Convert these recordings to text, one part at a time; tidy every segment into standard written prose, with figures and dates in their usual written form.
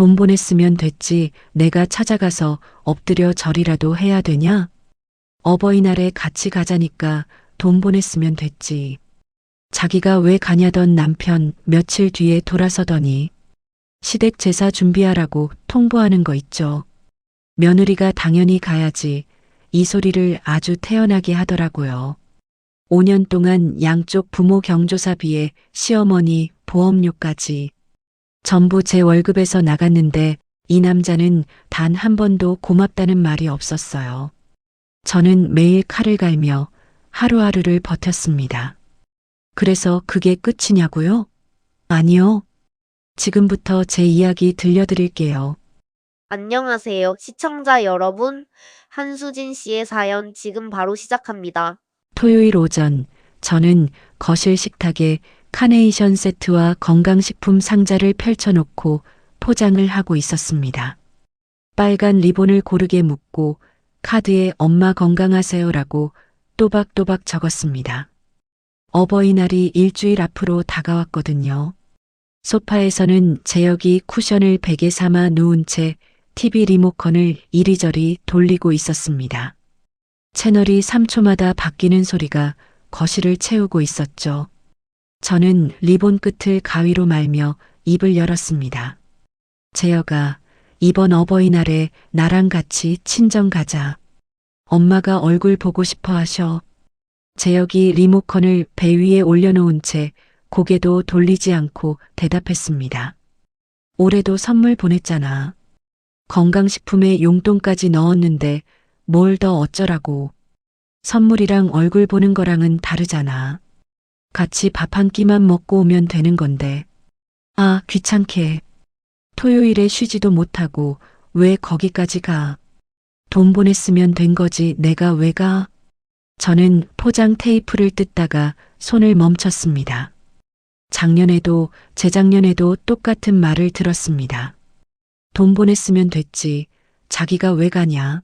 돈 보냈으면 됐지 내가 찾아가서 엎드려 절이라도 해야 되냐? 어버이날에 같이 가자니까 돈 보냈으면 됐지. 자기가 왜 가냐던 남편 며칠 뒤에 돌아서더니 시댁 제사 준비하라고 통보하는 거 있죠. 며느리가 당연히 가야지. 이 소리를 아주 태연하게 하더라고요. 5년 동안 양쪽 부모 경조사비에 시어머니 보험료까지 전부 제 월급에서 나갔는데 이 남자는 단 한 번도 고맙다는 말이 없었어요. 저는 매일 칼을 갈며 하루하루를 버텼습니다. 그래서 그게 끝이냐고요? 아니요. 지금부터 제 이야기 들려드릴게요. 안녕하세요, 시청자 여러분. 한수진 씨의 사연 지금 바로 시작합니다. 토요일 오전, 저는 거실 식탁에 카네이션 세트와 건강식품 상자를 펼쳐놓고 포장을 하고 있었습니다. 빨간 리본을 고르게 묶고 카드에 엄마 건강하세요라고 또박또박 적었습니다. 어버이날이 일주일 앞으로 다가왔거든요. 소파에서는 재혁이 쿠션을 베개 삼아 누운 채 TV 리모컨을 이리저리 돌리고 있었습니다. 채널이 3초마다 바뀌는 소리가 거실을 채우고 있었죠. 저는 리본 끝을 가위로 말며 입을 열었습니다. 재혁아, 이번 어버이날에 나랑 같이 친정 가자. 엄마가 얼굴 보고 싶어 하셔. 재혁이 리모컨을 배 위에 올려놓은 채 고개도 돌리지 않고 대답했습니다. 올해도 선물 보냈잖아. 건강식품에 용돈까지 넣었는데 뭘 더 어쩌라고. 선물이랑 얼굴 보는 거랑은 다르잖아. 같이 밥 한 끼만 먹고 오면 되는 건데. 아, 귀찮게. 토요일에 쉬지도 못하고 왜 거기까지 가. 돈 보냈으면 된 거지 내가 왜 가. 저는 포장 테이프를 뜯다가 손을 멈췄습니다. 작년에도 재작년에도 똑같은 말을 들었습니다. 돈 보냈으면 됐지. 자기가 왜 가냐.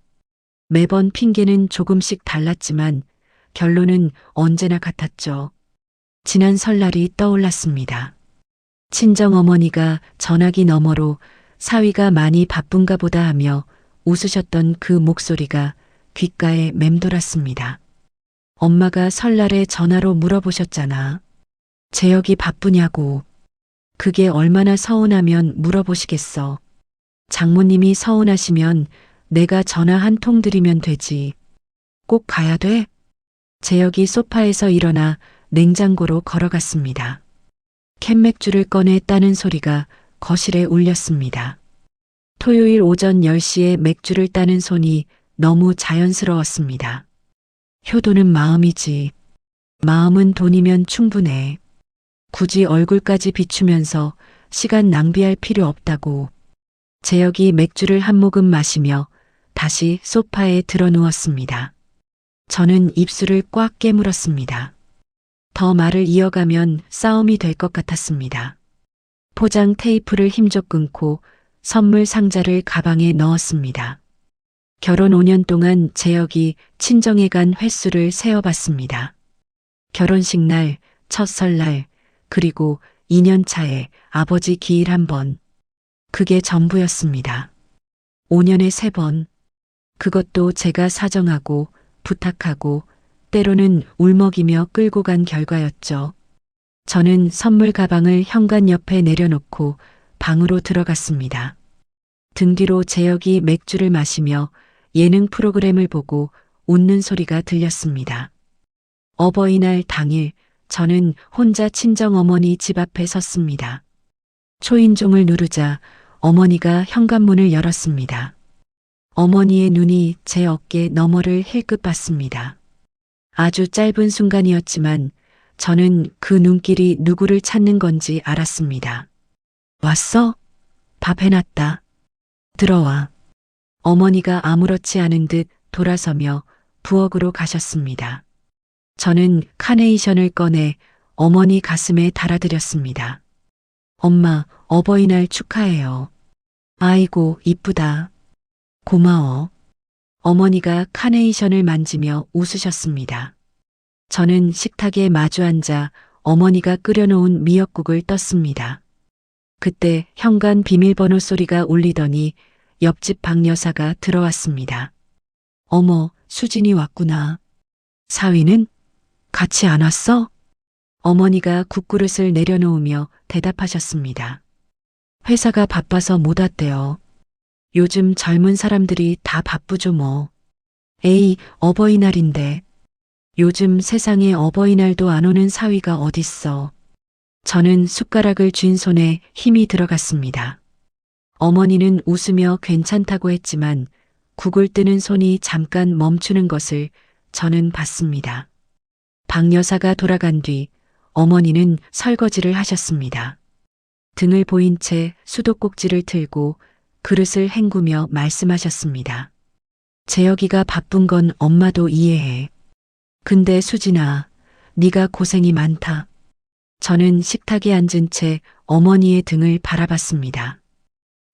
매번 핑계는 조금씩 달랐지만 결론은 언제나 같았죠. 지난 설날이 떠올랐습니다. 친정어머니가 전화기 너머로 사위가 많이 바쁜가 보다 하며 웃으셨던 그 목소리가 귓가에 맴돌았습니다. 엄마가 설날에 전화로 물어보셨잖아. 재혁이 바쁘냐고. 그게 얼마나 서운하면 물어보시겠어. 장모님이 서운하시면 내가 전화 한 통 드리면 되지. 꼭 가야 돼? 재혁이 소파에서 일어나 냉장고로 걸어갔습니다. 캔맥주를 꺼내 따는 소리가 거실에 울렸습니다. 토요일 오전 10시에 맥주를 따는 손이 너무 자연스러웠습니다. 효도는 마음이지. 마음은 돈이면 충분해. 굳이 얼굴까지 비추면서 시간 낭비할 필요 없다고. 재혁이 맥주를 한 모금 마시며 다시 소파에 드러누웠습니다. 저는 입술을 꽉 깨물었습니다. 더 말을 이어가면 싸움이 될 것 같았습니다. 포장 테이프를 힘줘 끊고 선물 상자를 가방에 넣었습니다. 결혼 5년 동안 재혁이 친정에 간 횟수를 세어봤습니다. 결혼식 날, 첫 설날, 그리고 2년 차에 아버지 기일 한 번. 그게 전부였습니다. 5년에 3번. 그것도 제가 사정하고 부탁하고 때로는 울먹이며 끌고 간 결과였죠. 저는 선물 가방을 현관 옆에 내려놓고 방으로 들어갔습니다. 등 뒤로 재혁이 맥주를 마시며 예능 프로그램을 보고 웃는 소리가 들렸습니다. 어버이날 당일 저는 혼자 친정어머니 집 앞에 섰습니다. 초인종을 누르자 어머니가 현관문을 열었습니다. 어머니의 눈이 제 어깨 너머를 힐끗 봤습니다. 아주 짧은 순간이었지만 저는 그 눈길이 누구를 찾는 건지 알았습니다. 왔어? 밥 해놨다. 들어와. 어머니가 아무렇지 않은 듯 돌아서며 부엌으로 가셨습니다. 저는 카네이션을 꺼내 어머니 가슴에 달아드렸습니다. 엄마, 어버이날 축하해요. 아이고, 이쁘다. 고마워. 어머니가 카네이션을 만지며 웃으셨습니다. 저는 식탁에 마주 앉아 어머니가 끓여놓은 미역국을 떴습니다. 그때 현관 비밀번호 소리가 울리더니 옆집 박 여사가 들어왔습니다. 어머, 수진이 왔구나. 사위는 같이 안 왔어? 어머니가 국그릇을 내려놓으며 대답하셨습니다. 회사가 바빠서 못 왔대요. 요즘 젊은 사람들이 다 바쁘죠 뭐. 에이, 어버이날인데. 요즘 세상에 어버이날도 안 오는 사위가 어딨어. 저는 숟가락을 쥔 손에 힘이 들어갔습니다. 어머니는 웃으며 괜찮다고 했지만 국을 뜨는 손이 잠깐 멈추는 것을 저는 봤습니다. 박 여사가 돌아간 뒤 어머니는 설거지를 하셨습니다. 등을 보인 채 수도꼭지를 틀고 그릇을 헹구며 말씀하셨습니다. 재혁이가 바쁜 건 엄마도 이해해. 근데 수진아, 네가 고생이 많다. 저는 식탁에 앉은 채 어머니의 등을 바라봤습니다.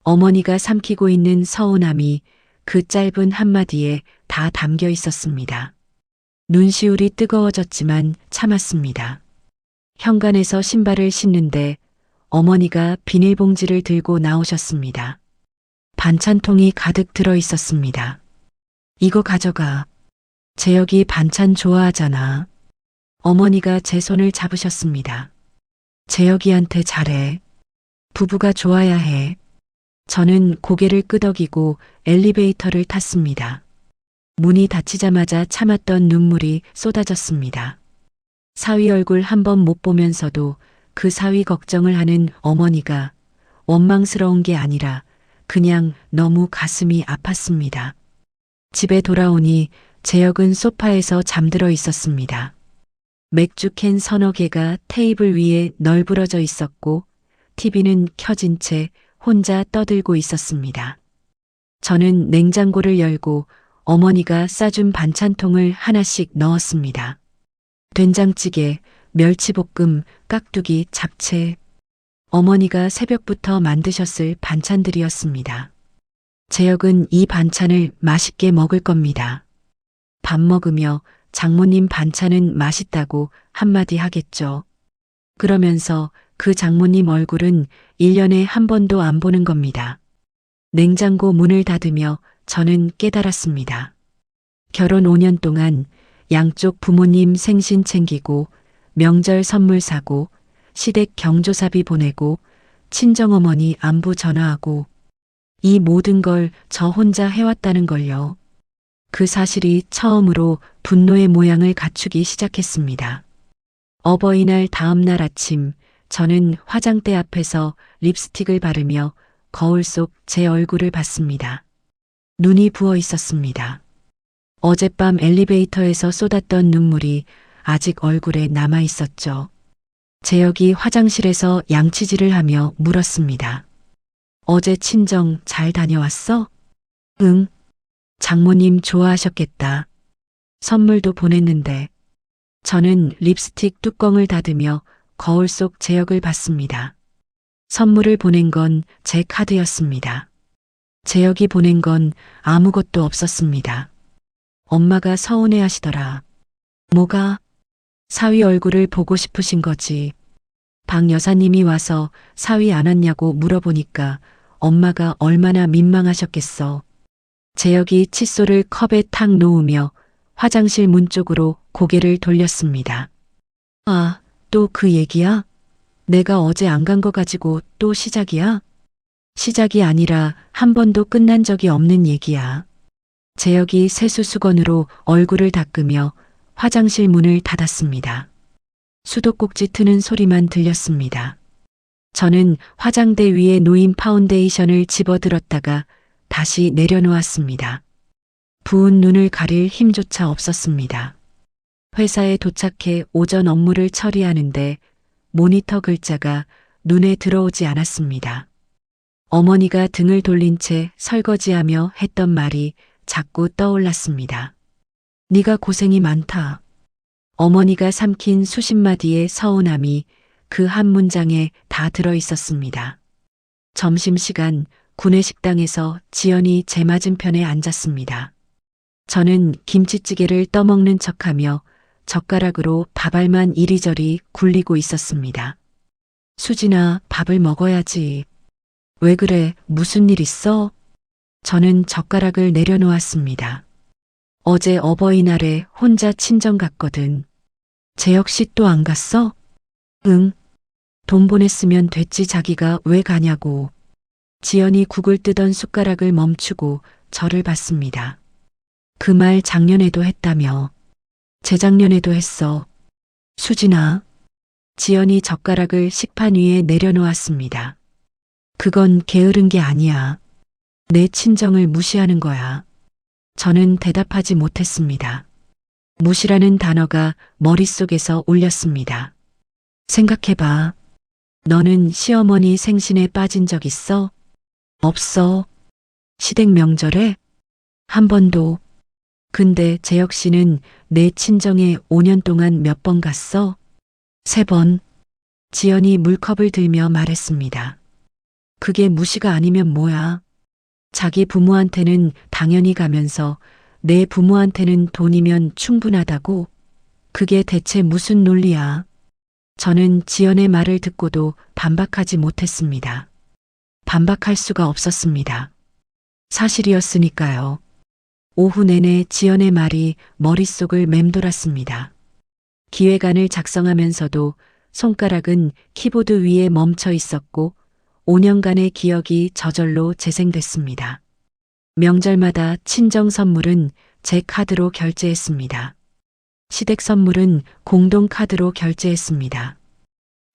어머니가 삼키고 있는 서운함이 그 짧은 한마디에 다 담겨 있었습니다. 눈시울이 뜨거워졌지만 참았습니다. 현관에서 신발을 신는데 어머니가 비닐봉지를 들고 나오셨습니다. 반찬통이 가득 들어 있었습니다. 이거 가져가. 재혁이 반찬 좋아하잖아. 어머니가 제 손을 잡으셨습니다. 재혁이한테 잘해. 부부가 좋아야 해. 저는 고개를 끄덕이고 엘리베이터를 탔습니다. 문이 닫히자마자 참았던 눈물이 쏟아졌습니다. 사위 얼굴 한번 못 보면서도 그 사위 걱정을 하는 어머니가 원망스러운 게 아니라 그냥 너무 가슴이 아팠습니다. 집에 돌아오니 재혁은 소파에서 잠들어 있었습니다. 맥주캔 서너 개가 테이블 위에 널브러져 있었고 TV는 켜진 채 혼자 떠들고 있었습니다. 저는 냉장고를 열고 어머니가 싸준 반찬통을 하나씩 넣었습니다. 된장찌개, 멸치볶음, 깍두기, 잡채. 어머니가 새벽부터 만드셨을 반찬들이었습니다. 재혁은 이 반찬을 맛있게 먹을 겁니다. 밥 먹으며 장모님 반찬은 맛있다고 한마디 하겠죠. 그러면서 그 장모님 얼굴은 1년에 한 번도 안 보는 겁니다. 냉장고 문을 닫으며 저는 깨달았습니다. 결혼 5년 동안 양쪽 부모님 생신 챙기고 명절 선물 사고 시댁 경조사비 보내고 친정어머니 안부 전화하고 이 모든 걸 저 혼자 해왔다는 걸요. 그 사실이 처음으로 분노의 모양을 갖추기 시작했습니다. 어버이날 다음 날 아침 저는 화장대 앞에서 립스틱을 바르며 거울 속 제 얼굴을 봤습니다. 눈이 부어 있었습니다. 어젯밤 엘리베이터에서 쏟았던 눈물이 아직 얼굴에 남아 있었죠. 재혁이 화장실에서 양치질을 하며 물었습니다. 어제 친정 잘 다녀왔어? 응. 장모님 좋아하셨겠다. 선물도 보냈는데. 저는 립스틱 뚜껑을 닫으며 거울 속 재혁을 봤습니다. 선물을 보낸 건 제 카드였습니다. 재혁이 보낸 건 아무것도 없었습니다. 엄마가 서운해 하시더라. 뭐가? 사위 얼굴을 보고 싶으신 거지. 박 여사님이 와서 사위 안 왔냐고 물어보니까 엄마가 얼마나 민망하셨겠어. 재혁이 칫솔을 컵에 탁 놓으며 화장실 문 쪽으로 고개를 돌렸습니다. 아, 또 그 얘기야? 내가 어제 안 간 거 가지고 또 시작이야? 시작이 아니라 한 번도 끝난 적이 없는 얘기야. 재혁이 세수 수건으로 얼굴을 닦으며 화장실 문을 닫았습니다. 수도꼭지 트는 소리만 들렸습니다. 저는 화장대 위에 놓인 파운데이션을 집어들었다가 다시 내려놓았습니다. 부은 눈을 가릴 힘조차 없었습니다. 회사에 도착해 오전 업무를 처리하는데 모니터 글자가 눈에 들어오지 않았습니다. 어머니가 등을 돌린 채 설거지하며 했던 말이 자꾸 떠올랐습니다. 네가 고생이 많다. 어머니가 삼킨 수십 마디의 서운함이 그 한 문장에 다 들어 있었습니다. 점심시간 구내식당에서 지연이 제 맞은편에 앉았습니다. 저는 김치찌개를 떠먹는 척하며 젓가락으로 밥알만 이리저리 굴리고 있었습니다. 수진아, 밥을 먹어야지. 왜 그래? 무슨 일 있어? 저는 젓가락을 내려놓았습니다. 어제 어버이날에 혼자 친정 갔거든. 재혁 씨 또 안 갔어? 응. 돈 보냈으면 됐지 자기가 왜 가냐고. 지연이 국을 뜨던 숟가락을 멈추고 저를 봤습니다. 그 말 작년에도 했다며. 재작년에도 했어. 수진아. 지연이 젓가락을 식판 위에 내려놓았습니다. 그건 게으른 게 아니야. 내 친정을 무시하는 거야. 저는 대답하지 못했습니다. 무시라는 단어가 머릿속에서 울렸습니다. 생각해봐. 너는 시어머니 생신에 빠진 적 있어? 없어. 시댁 명절에? 한 번도. 근데 재혁 씨는 내 친정에 5년 동안 몇 번 갔어? 3번. 지연이 물컵을 들며 말했습니다. 그게 무시가 아니면 뭐야? 자기 부모한테는 당연히 가면서 내 부모한테는 돈이면 충분하다고? 그게 대체 무슨 논리야? 저는 지연의 말을 듣고도 반박하지 못했습니다. 반박할 수가 없었습니다. 사실이었으니까요. 오후 내내 지연의 말이 머릿속을 맴돌았습니다. 기획안을 작성하면서도 손가락은 키보드 위에 멈춰 있었고 5년간의 기억이 저절로 재생됐습니다. 명절마다 친정 선물은 제 카드로 결제했습니다. 시댁 선물은 공동 카드로 결제했습니다.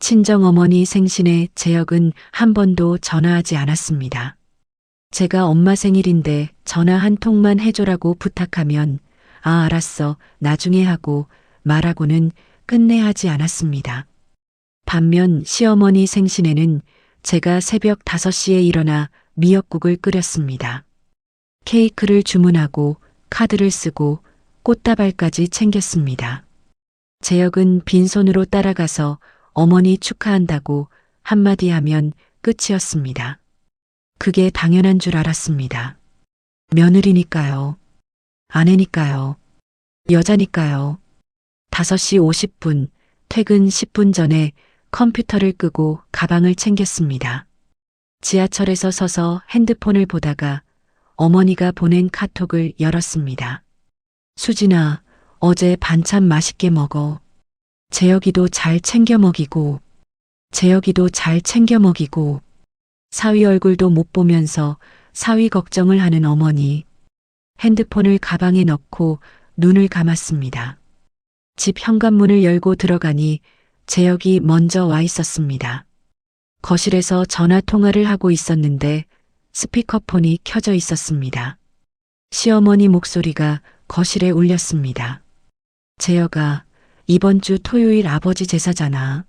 친정 어머니 생신에 재혁은 한 번도 전화하지 않았습니다. 제가 엄마 생일인데 전화 한 통만 해줘라고 부탁하면 아 알았어 나중에 하고 말하고는 끝내 하지 않았습니다. 반면 시어머니 생신에는 제가 새벽 5시에 일어나 미역국을 끓였습니다. 케이크를 주문하고 카드를 쓰고 꽃다발까지 챙겼습니다. 재혁은 빈손으로 따라가서 어머니 축하한다고 한마디 하면 끝이었습니다. 그게 당연한 줄 알았습니다. 며느리니까요. 아내니까요. 여자니까요. 5시 50분, 퇴근 10분 전에 컴퓨터를 끄고 가방을 챙겼습니다. 지하철에서 서서 핸드폰을 보다가 어머니가 보낸 카톡을 열었습니다. 수진아, 어제 반찬 맛있게 먹어. 재혁이도 잘 챙겨 먹이고, 재혁이도 잘 챙겨 먹이고, 사위 얼굴도 못 보면서 사위 걱정을 하는 어머니. 핸드폰을 가방에 넣고 눈을 감았습니다. 집 현관문을 열고 들어가니 재혁이 먼저 와 있었습니다. 거실에서 전화 통화를 하고 있었는데 스피커폰이 켜져 있었습니다. 시어머니 목소리가 거실에 울렸습니다. 재혁아, 이번 주 토요일 아버지 제사잖아.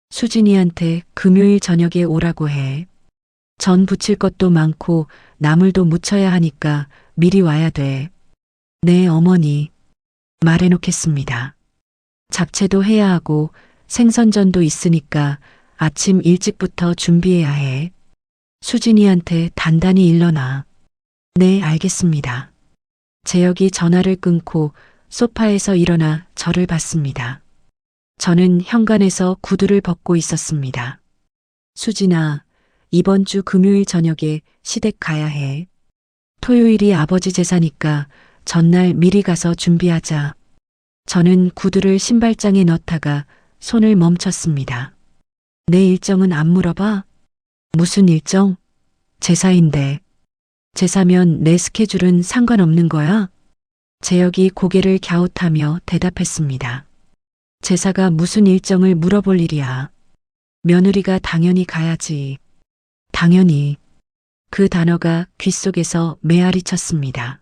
수진이한테 금요일 저녁에 오라고 해. 전 부칠 것도 많고 나물도 무쳐야 하니까 미리 와야 돼. 네, 어머니. 말해놓겠습니다. 잡채도 해야 하고 생선전도 있으니까 아침 일찍부터 준비해야 해. 수진이한테 단단히 일러놔. 네, 알겠습니다. 재혁이 전화를 끊고 소파에서 일어나 저를 봤습니다. 저는 현관에서 구두를 벗고 있었습니다. 수진아, 이번 주 금요일 저녁에 시댁 가야 해. 토요일이 아버지 제사니까 전날 미리 가서 준비하자. 저는 구두를 신발장에 넣다가 손을 멈췄습니다. 내 일정은 안 물어봐? 무슨 일정? 제사인데. 제사면 내 스케줄은 상관없는 거야? 재혁이 고개를 갸웃하며 대답했습니다. 제사가 무슨 일정을 물어볼 일이야. 며느리가 당연히 가야지. 당연히. 그 단어가 귓속에서 메아리 쳤습니다.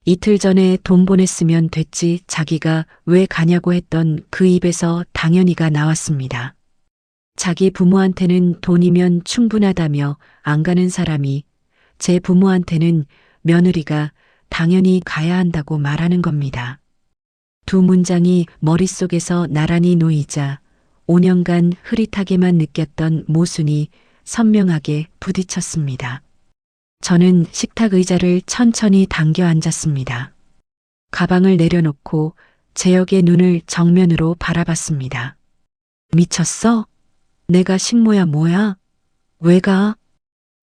이틀 전에 돈 보냈으면 됐지 자기가 왜 가냐고 했던 그 입에서 당연히가 나왔습니다. 자기 부모한테는 돈이면 충분하다며 안 가는 사람이 제 부모한테는 며느리가 당연히 가야 한다고 말하는 겁니다. 두 문장이 머릿속에서 나란히 놓이자 5년간 흐릿하게만 느꼈던 모순이 선명하게 부딪혔습니다. 저는 식탁 의자를 천천히 당겨 앉았습니다. 가방을 내려놓고 재혁의 눈을 정면으로 바라봤습니다. 미쳤어? 내가 식모야 뭐야? 왜 가?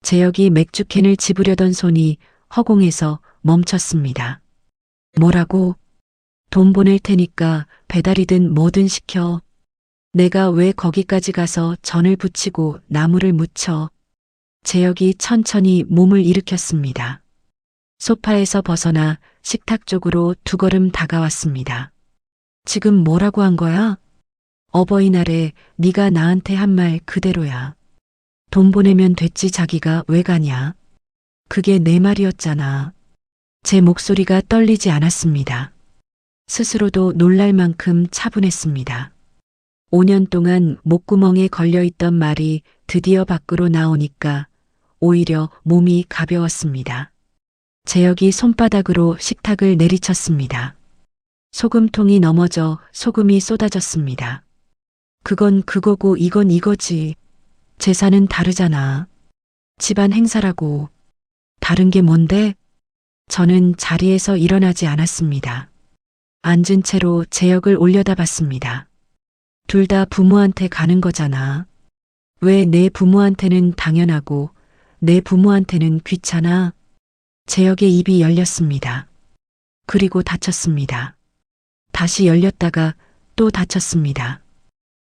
재혁이 맥주캔을 집으려던 손이 허공에서 멈췄습니다. 뭐라고? 돈 보낼 테니까 배달이든 뭐든 시켜. 내가 왜 거기까지 가서 전을 부치고 나무를 묻혀. 재혁이 천천히 몸을 일으켰습니다. 소파에서 벗어나 식탁 쪽으로 두 걸음 다가왔습니다. 지금 뭐라고 한 거야? 어버이날에 네가 나한테 한 말 그대로야. 돈 보내면 됐지 자기가 왜 가냐? 그게 내 말이었잖아. 제 목소리가 떨리지 않았습니다. 스스로도 놀랄 만큼 차분했습니다. 5년 동안 목구멍에 걸려있던 말이 드디어 밖으로 나오니까 오히려 몸이 가벼웠습니다. 재혁이 손바닥으로 식탁을 내리쳤습니다. 소금통이 넘어져 소금이 쏟아졌습니다. 그건 그거고 이건 이거지. 제사는 다르잖아. 집안 행사라고. 다른 게 뭔데? 저는 자리에서 일어나지 않았습니다. 앉은 채로 재혁을 올려다봤습니다. 둘 다 부모한테 가는 거잖아. 왜 내 부모한테는 당연하고 내 부모한테는 귀찮아? 재혁의 입이 열렸습니다. 그리고 닫혔습니다. 다시 열렸다가 또 닫혔습니다.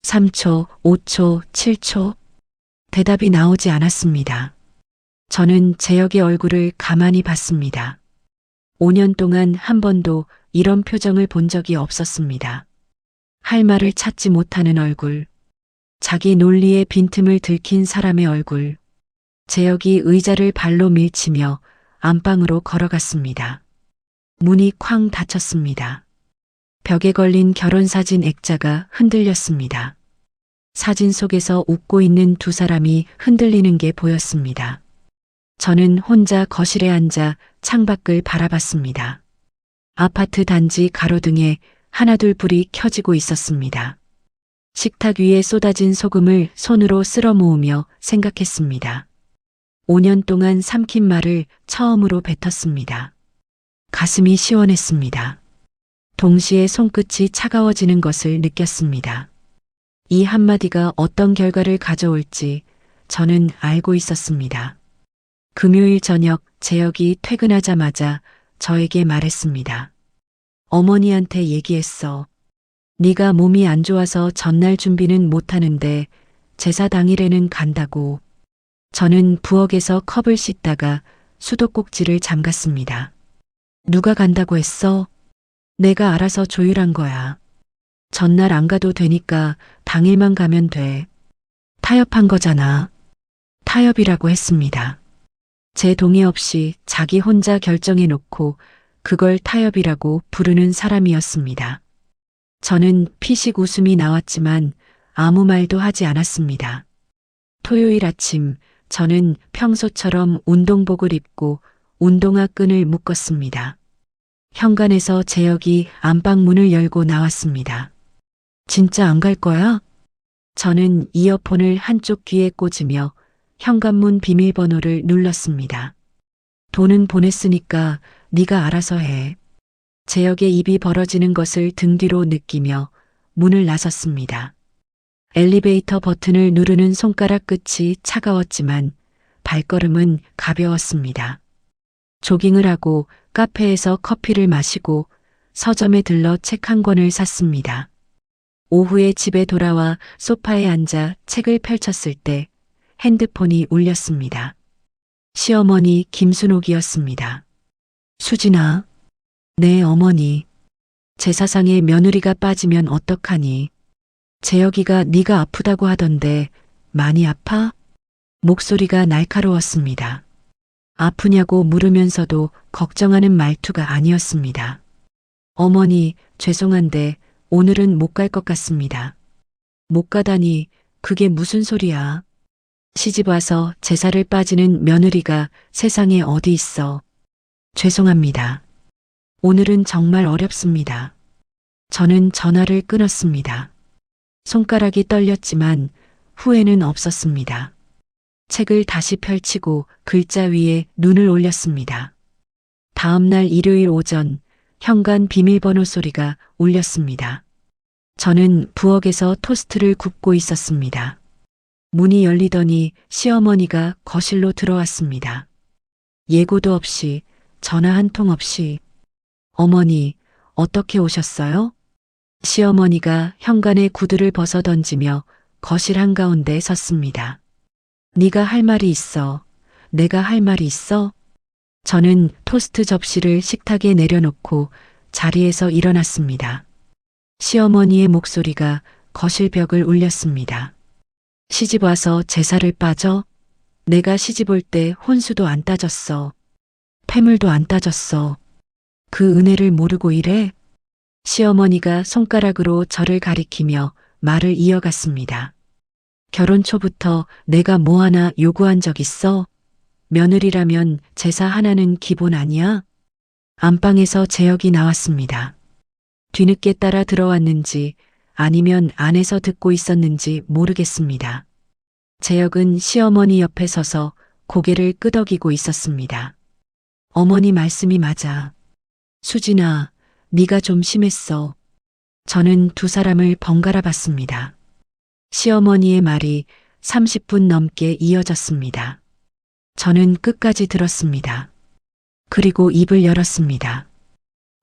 3초, 5초, 7초. 대답이 나오지 않았습니다. 저는 재혁의 얼굴을 가만히 봤습니다. 5년 동안 한 번도 이런 표정을 본 적이 없었습니다. 할 말을 찾지 못하는 얼굴. 자기 논리의 빈틈을 들킨 사람의 얼굴. 재혁이 의자를 발로 밀치며 안방으로 걸어갔습니다. 문이 쾅 닫혔습니다. 벽에 걸린 결혼사진 액자가 흔들렸습니다. 사진 속에서 웃고 있는 두 사람이 흔들리는 게 보였습니다. 저는 혼자 거실에 앉아 창밖을 바라봤습니다. 아파트 단지 가로등에 하나둘 불이 켜지고 있었습니다. 식탁 위에 쏟아진 소금을 손으로 쓸어 모으며 생각했습니다. 5년 동안 삼킨 말을 처음으로 뱉었습니다. 가슴이 시원했습니다. 동시에 손끝이 차가워지는 것을 느꼈습니다. 이 한마디가 어떤 결과를 가져올지 저는 알고 있었습니다. 금요일 저녁 재혁이 퇴근하자마자 저에게 말했습니다. 어머니한테 얘기했어. 네가 몸이 안 좋아서 전날 준비는 못하는데 제사 당일에는 간다고. 저는 부엌에서 컵을 씻다가 수도꼭지를 잠갔습니다. 누가 간다고 했어? 내가 알아서 조율한 거야. 전날 안 가도 되니까 당일만 가면 돼. 타협한 거잖아. 타협이라고 했습니다. 제 동의 없이 자기 혼자 결정해 놓고 그걸 타협이라고 부르는 사람이었습니다. 저는 피식 웃음이 나왔지만 아무 말도 하지 않았습니다. 토요일 아침 저는 평소처럼 운동복을 입고 운동화 끈을 묶었습니다. 현관에서 재혁이 안방 문을 열고 나왔습니다. 진짜 안 갈 거야? 저는 이어폰을 한쪽 귀에 꽂으며 현관문 비밀번호를 눌렀습니다. 돈은 보냈으니까 네가 알아서 해. 재혁의 입이 벌어지는 것을 등 뒤로 느끼며 문을 나섰습니다. 엘리베이터 버튼을 누르는 손가락 끝이 차가웠지만 발걸음은 가벼웠습니다. 조깅을 하고 카페에서 커피를 마시고 서점에 들러 책 한 권을 샀습니다. 오후에 집에 돌아와 소파에 앉아 책을 펼쳤을 때 핸드폰이 울렸습니다. 시어머니 김순옥이었습니다. 수진아, 네 어머니. 제사상에 며느리가 빠지면 어떡하니? 재혁이가 네가 아프다고 하던데 많이 아파? 목소리가 날카로웠습니다. 아프냐고 물으면서도 걱정하는 말투가 아니었습니다. 어머니, 죄송한데 오늘은 못 갈 것 같습니다. 못 가다니 그게 무슨 소리야? 시집 와서 제사를 빠지는 며느리가 세상에 어디 있어. 죄송합니다. 오늘은 정말 어렵습니다. 저는 전화를 끊었습니다. 손가락이 떨렸지만 후회는 없었습니다. 책을 다시 펼치고 글자 위에 눈을 올렸습니다. 다음 날 일요일 오전 현관 비밀번호 소리가 울렸습니다. 저는 부엌에서 토스트를 굽고 있었습니다. 문이 열리더니 시어머니가 거실로 들어왔습니다. 예고도 없이, 전화 한 통 없이. 어머니, 어떻게 오셨어요? 시어머니가 현관에 구두를 벗어 던지며 거실 한가운데 섰습니다. 네가 할 말이 있어. 내가 할 말이 있어? 저는 토스트 접시를 식탁에 내려놓고 자리에서 일어났습니다. 시어머니의 목소리가 거실 벽을 울렸습니다. 시집 와서 제사를 빠져? 내가 시집 올 때 혼수도 안 따졌어. 패물도 안 따졌어. 그 은혜를 모르고 이래? 시어머니가 손가락으로 저를 가리키며 말을 이어갔습니다. 결혼 초부터 내가 뭐 하나 요구한 적 있어? 며느리라면 제사 하나는 기본 아니야? 안방에서 재혁이 나왔습니다. 뒤늦게 따라 들어왔는지 아니면 안에서 듣고 있었는지 모르겠습니다. 재혁은 시어머니 옆에 서서 고개를 끄덕이고 있었습니다. 어머니 말씀이 맞아. 수진아, 네가 좀 심했어. 저는 두 사람을 번갈아 봤습니다. 시어머니의 말이 30분 넘게 이어졌습니다. 저는 끝까지 들었습니다. 그리고 입을 열었습니다.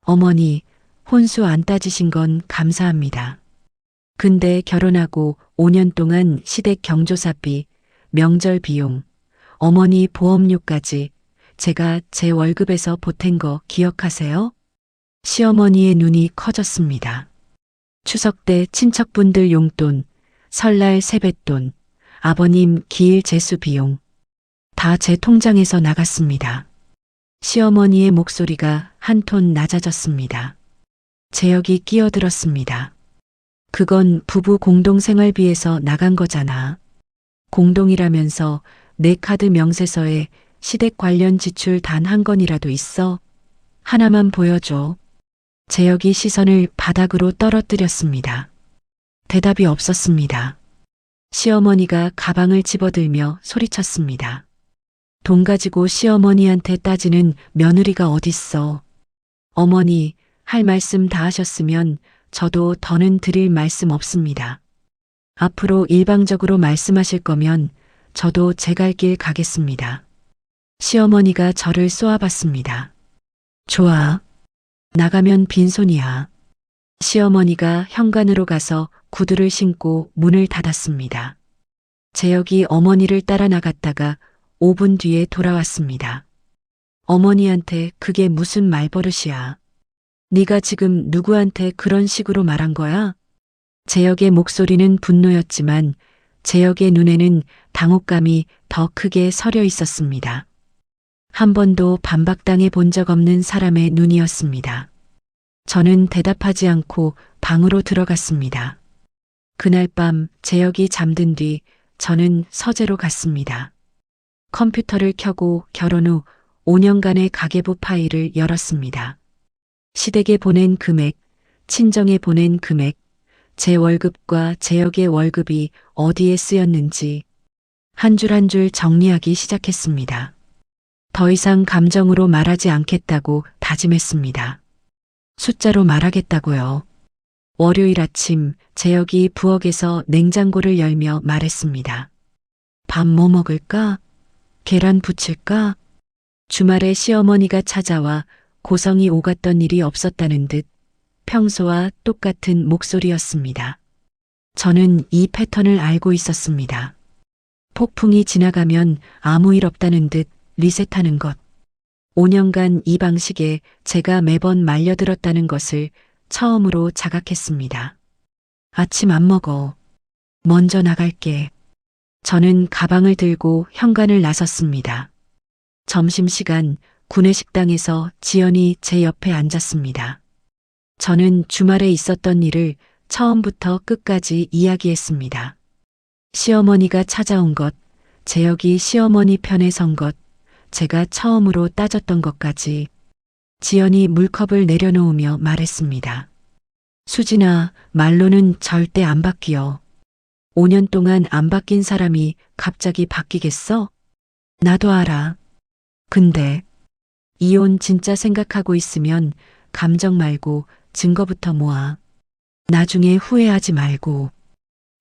어머니, 혼수 안 따지신 건 감사합니다. 근데 결혼하고 5년 동안 시댁 경조사비, 명절 비용, 어머니 보험료까지 제가 제 월급에서 보탠 거 기억하세요? 시어머니의 눈이 커졌습니다. 추석 때 친척분들 용돈, 설날 세뱃돈, 아버님 기일 제수 비용, 다 제 통장에서 나갔습니다. 시어머니의 목소리가 한 톤 낮아졌습니다. 재혁이 끼어들었습니다. 그건 부부 공동생활비에서 나간 거잖아. 공동이라면서 내 카드 명세서에 시댁 관련 지출 단 한 건이라도 있어? 하나만 보여줘. 재혁이 시선을 바닥으로 떨어뜨렸습니다. 대답이 없었습니다. 시어머니가 가방을 집어들며 소리쳤습니다. 돈 가지고 시어머니한테 따지는 며느리가 어딨어. 어머니, 할 말씀 다 하셨으면 저도 더는 드릴 말씀 없습니다. 앞으로 일방적으로 말씀하실 거면 저도 제 갈 길 가겠습니다. 시어머니가 저를 쏘아봤습니다. 좋아. 나가면 빈손이야. 시어머니가 현관으로 가서 구두를 신고 문을 닫았습니다. 재혁이 어머니를 따라 나갔다가 5분 뒤에 돌아왔습니다. 어머니한테 그게 무슨 말버릇이야. 네가 지금 누구한테 그런 식으로 말한 거야? 재혁의 목소리는 분노였지만 재혁의 눈에는 당혹감이 더 크게 서려 있었습니다. 한 번도 반박당해 본 적 없는 사람의 눈이었습니다. 저는 대답하지 않고 방으로 들어갔습니다. 그날 밤 재혁이 잠든 뒤 저는 서재로 갔습니다. 컴퓨터를 켜고 결혼 후 5년간의 가계부 파일을 열었습니다. 시댁에 보낸 금액, 친정에 보낸 금액, 제 월급과 재혁의 월급이 어디에 쓰였는지 한 줄 한 줄 정리하기 시작했습니다. 더 이상 감정으로 말하지 않겠다고 다짐했습니다. 숫자로 말하겠다고요. 월요일 아침 재혁이 부엌에서 냉장고를 열며 말했습니다. 밥 뭐 먹을까? 계란 부칠까? 주말에 시어머니가 찾아와 고성이 오갔던 일이 없었다는 듯 평소와 똑같은 목소리였습니다. 저는 이 패턴을 알고 있었습니다. 폭풍이 지나가면 아무 일 없다는 듯 리셋하는 것. 5년간 이 방식에 제가 매번 말려들었다는 것을 처음으로 자각했습니다. 아침 안 먹어. 먼저 나갈게. 저는 가방을 들고 현관을 나섰습니다. 점심시간 구내식당에서 지연이 제 옆에 앉았습니다. 저는 주말에 있었던 일을 처음부터 끝까지 이야기했습니다. 시어머니가 찾아온 것, 재혁이 시어머니 편에 선 것, 제가 처음으로 따졌던 것까지. 지연이 물컵을 내려놓으며 말했습니다. 수진아, 말로는 절대 안 바뀌어. 5년 동안 안 바뀐 사람이 갑자기 바뀌겠어? 나도 알아. 근데 이혼 진짜 생각하고 있으면 감정 말고 증거부터 모아. 나중에 후회하지 말고.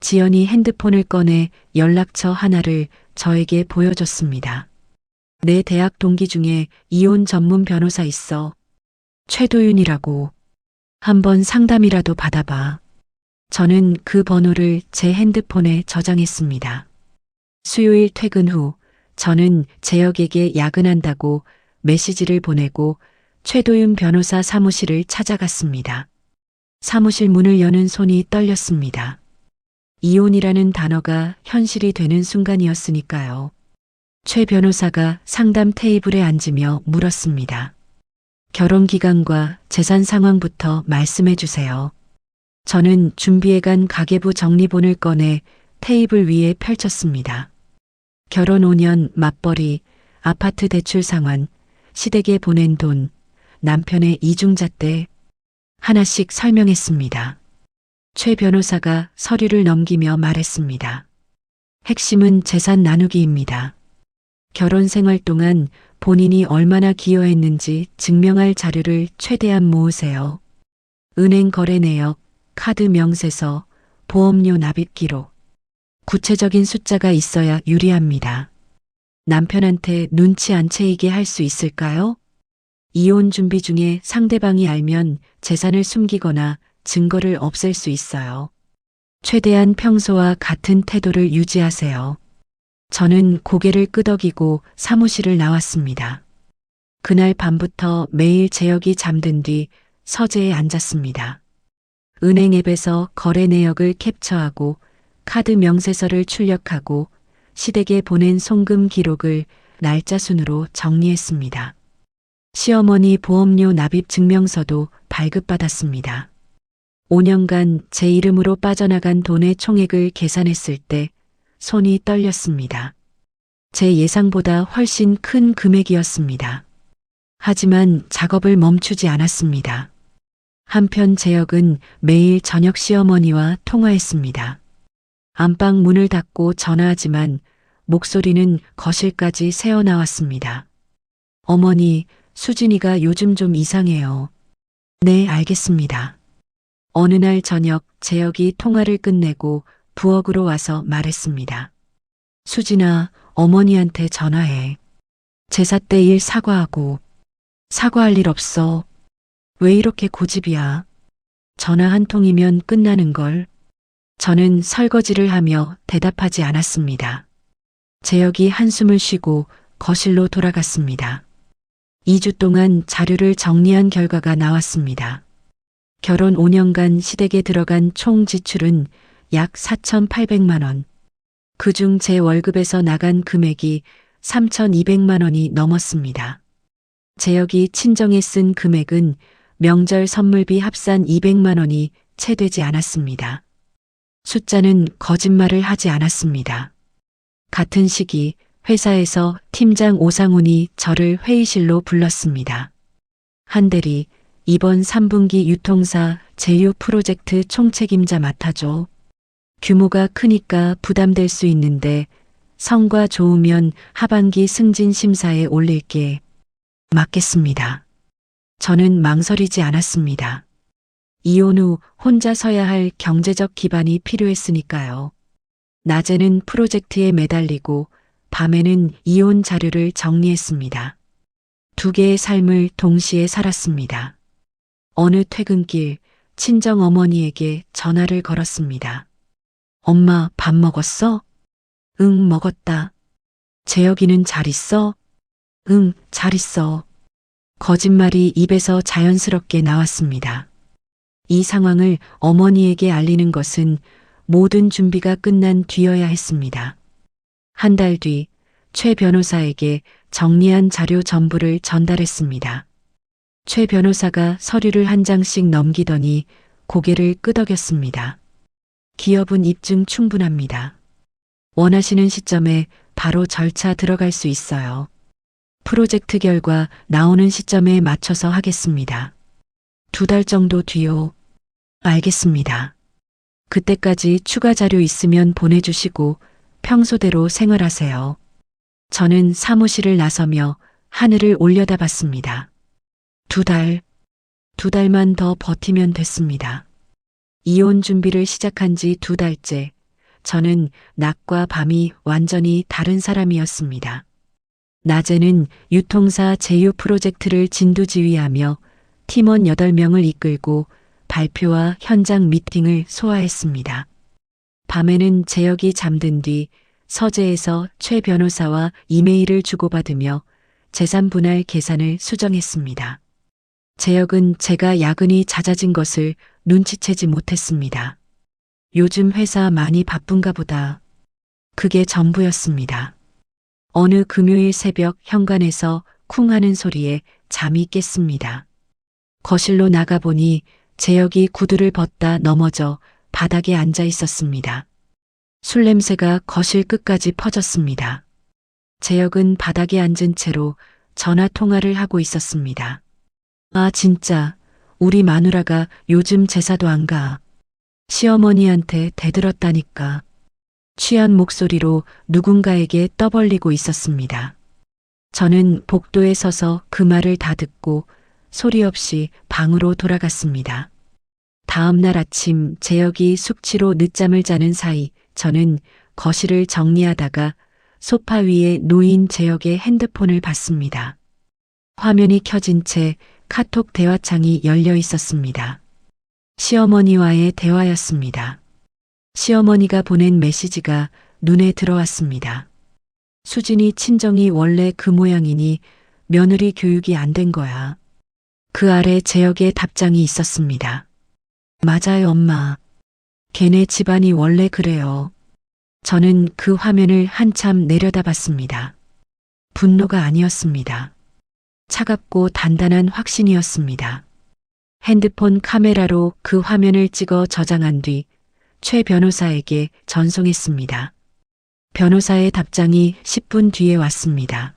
지연이 핸드폰을 꺼내 연락처 하나를 저에게 보여줬습니다. 내 대학 동기 중에 이혼 전문 변호사 있어. 최도윤이라고. 한번 상담이라도 받아봐. 저는 그 번호를 제 핸드폰에 저장했습니다. 수요일 퇴근 후 저는 재혁에게 야근한다고 메시지를 보내고 최도윤 변호사 사무실을 찾아갔습니다. 사무실 문을 여는 손이 떨렸습니다. 이혼이라는 단어가 현실이 되는 순간이었으니까요. 최 변호사가 상담 테이블에 앉으며 물었습니다. 결혼 기간과 재산 상황부터 말씀해 주세요. 저는 준비해간 가계부 정리본을 꺼내 테이블 위에 펼쳤습니다. 결혼 5년 맞벌이, 아파트 대출 상환, 시댁에 보낸 돈, 남편의 이중잣대 하나씩 설명했습니다. 최 변호사가 서류를 넘기며 말했습니다. 핵심은 재산 나누기입니다. 결혼 생활 동안 본인이 얼마나 기여했는지 증명할 자료를 최대한 모으세요. 은행 거래 내역, 카드 명세서, 보험료 납입 기록. 구체적인 숫자가 있어야 유리합니다. 남편한테 눈치 안 채이게 할 수 있을까요? 이혼 준비 중에 상대방이 알면 재산을 숨기거나 증거를 없앨 수 있어요. 최대한 평소와 같은 태도를 유지하세요. 저는 고개를 끄덕이고 사무실을 나왔습니다. 그날 밤부터 매일 재혁이 잠든 뒤 서재에 앉았습니다. 은행 앱에서 거래 내역을 캡처하고 카드 명세서를 출력하고 시댁에 보낸 송금 기록을 날짜 순으로 정리했습니다. 시어머니 보험료 납입 증명서도 발급받았습니다. 5년간 제 이름으로 빠져나간 돈의 총액을 계산했을 때 손이 떨렸습니다. 제 예상보다 훨씬 큰 금액이었습니다. 하지만 작업을 멈추지 않았습니다. 한편 재혁은 매일 저녁 시어머니와 통화했습니다. 안방 문을 닫고 전화하지만 목소리는 거실까지 새어나왔습니다. 어머니, 수진이가 요즘 좀 이상해요. 네, 알겠습니다. 어느 날 저녁 재혁이 통화를 끝내고 부엌으로 와서 말했습니다. 수진아, 어머니한테 전화해. 제사 때 일 사과하고. 사과할 일 없어. 왜 이렇게 고집이야? 전화 한 통이면 끝나는 걸. 저는 설거지를 하며 대답하지 않았습니다. 재혁이 한숨을 쉬고 거실로 돌아갔습니다. 2주 동안 자료를 정리한 결과가 나왔습니다. 결혼 5년간 시댁에 들어간 총 지출은 약 4,800만 원. 그중 제 월급에서 나간 금액이 3,200만 원이 넘었습니다. 재혁이 친정에 쓴 금액은 명절 선물비 합산 200만 원이 채 되지 않았습니다. 숫자는 거짓말을 하지 않았습니다. 같은 시기 회사에서 팀장 오상훈이 저를 회의실로 불렀습니다. 한 대리, 이번 3분기 유통사 제휴 프로젝트 총책임자 맡아줘. 규모가 크니까 부담될 수 있는데 성과 좋으면 하반기 승진 심사에 올릴게. 맡겠습니다. 저는 망설이지 않았습니다. 이혼 후 혼자 서야 할 경제적 기반이 필요했으니까요. 낮에는 프로젝트에 매달리고 밤에는 이혼 자료를 정리했습니다. 두 개의 삶을 동시에 살았습니다. 어느 퇴근길 친정 어머니에게 전화를 걸었습니다. 엄마, 밥 먹었어? 응, 먹었다. 재혁이는 잘 있어? 응, 잘 있어. 거짓말이 입에서 자연스럽게 나왔습니다. 이 상황을 어머니에게 알리는 것은 모든 준비가 끝난 뒤여야 했습니다. 한 달 뒤 최 변호사에게 정리한 자료 전부를 전달했습니다. 최 변호사가 서류를 한 장씩 넘기더니 고개를 끄덕였습니다. 기업은 입증 충분합니다. 원하시는 시점에 바로 절차 들어갈 수 있어요. 프로젝트 결과 나오는 시점에 맞춰서 하겠습니다. 2달 정도 뒤요. 알겠습니다. 그때까지 추가 자료 있으면 보내주시고 평소대로 생활하세요. 저는 사무실을 나서며 하늘을 올려다봤습니다. 2달, 2달만 더 버티면 됐습니다. 이혼 준비를 시작한 지 2달째 저는 낮과 밤이 완전히 다른 사람이었습니다. 낮에는 유통사 제휴 프로젝트를 진두지휘하며 팀원 8명을 이끌고 발표와 현장 미팅을 소화했습니다. 밤에는 재혁이 잠든 뒤 서재에서 최 변호사와 이메일을 주고받으며 재산 분할 계산을 수정했습니다. 재혁은 제가 야근이 잦아진 것을 눈치채지 못했습니다. 요즘 회사 많이 바쁜가 보다. 그게 전부였습니다. 어느 금요일 새벽 현관에서 쿵 하는 소리에 잠이 깼습니다. 거실로 나가보니 재혁이 구두를 벗다 넘어져 바닥에 앉아 있었습니다. 술 냄새가 거실 끝까지 퍼졌습니다. 재혁은 바닥에 앉은 채로 전화 통화를 하고 있었습니다. 아, 진짜 우리 마누라가 요즘 제사도 안 가. 시어머니한테 대들었다니까. 취한 목소리로 누군가에게 떠벌리고 있었습니다. 저는 복도에 서서 그 말을 다 듣고 소리 없이 방으로 돌아갔습니다. 다음 날 아침 재혁이 숙취로 늦잠을 자는 사이 저는 거실을 정리하다가 소파 위에 놓인 재혁의 핸드폰을 봤습니다. 화면이 켜진 채 카톡 대화창이 열려 있었습니다. 시어머니와의 대화였습니다. 시어머니가 보낸 메시지가 눈에 들어왔습니다. 수진이 친정이 원래 그 모양이니 며느리 교육이 안 된 거야. 그 아래 재혁의 답장이 있었습니다. 맞아요, 엄마. 걔네 집안이 원래 그래요. 저는 그 화면을 한참 내려다봤습니다. 분노가 아니었습니다. 차갑고 단단한 확신이었습니다. 핸드폰 카메라로 그 화면을 찍어 저장한 뒤 최 변호사에게 전송했습니다. 변호사의 답장이 10분 뒤에 왔습니다.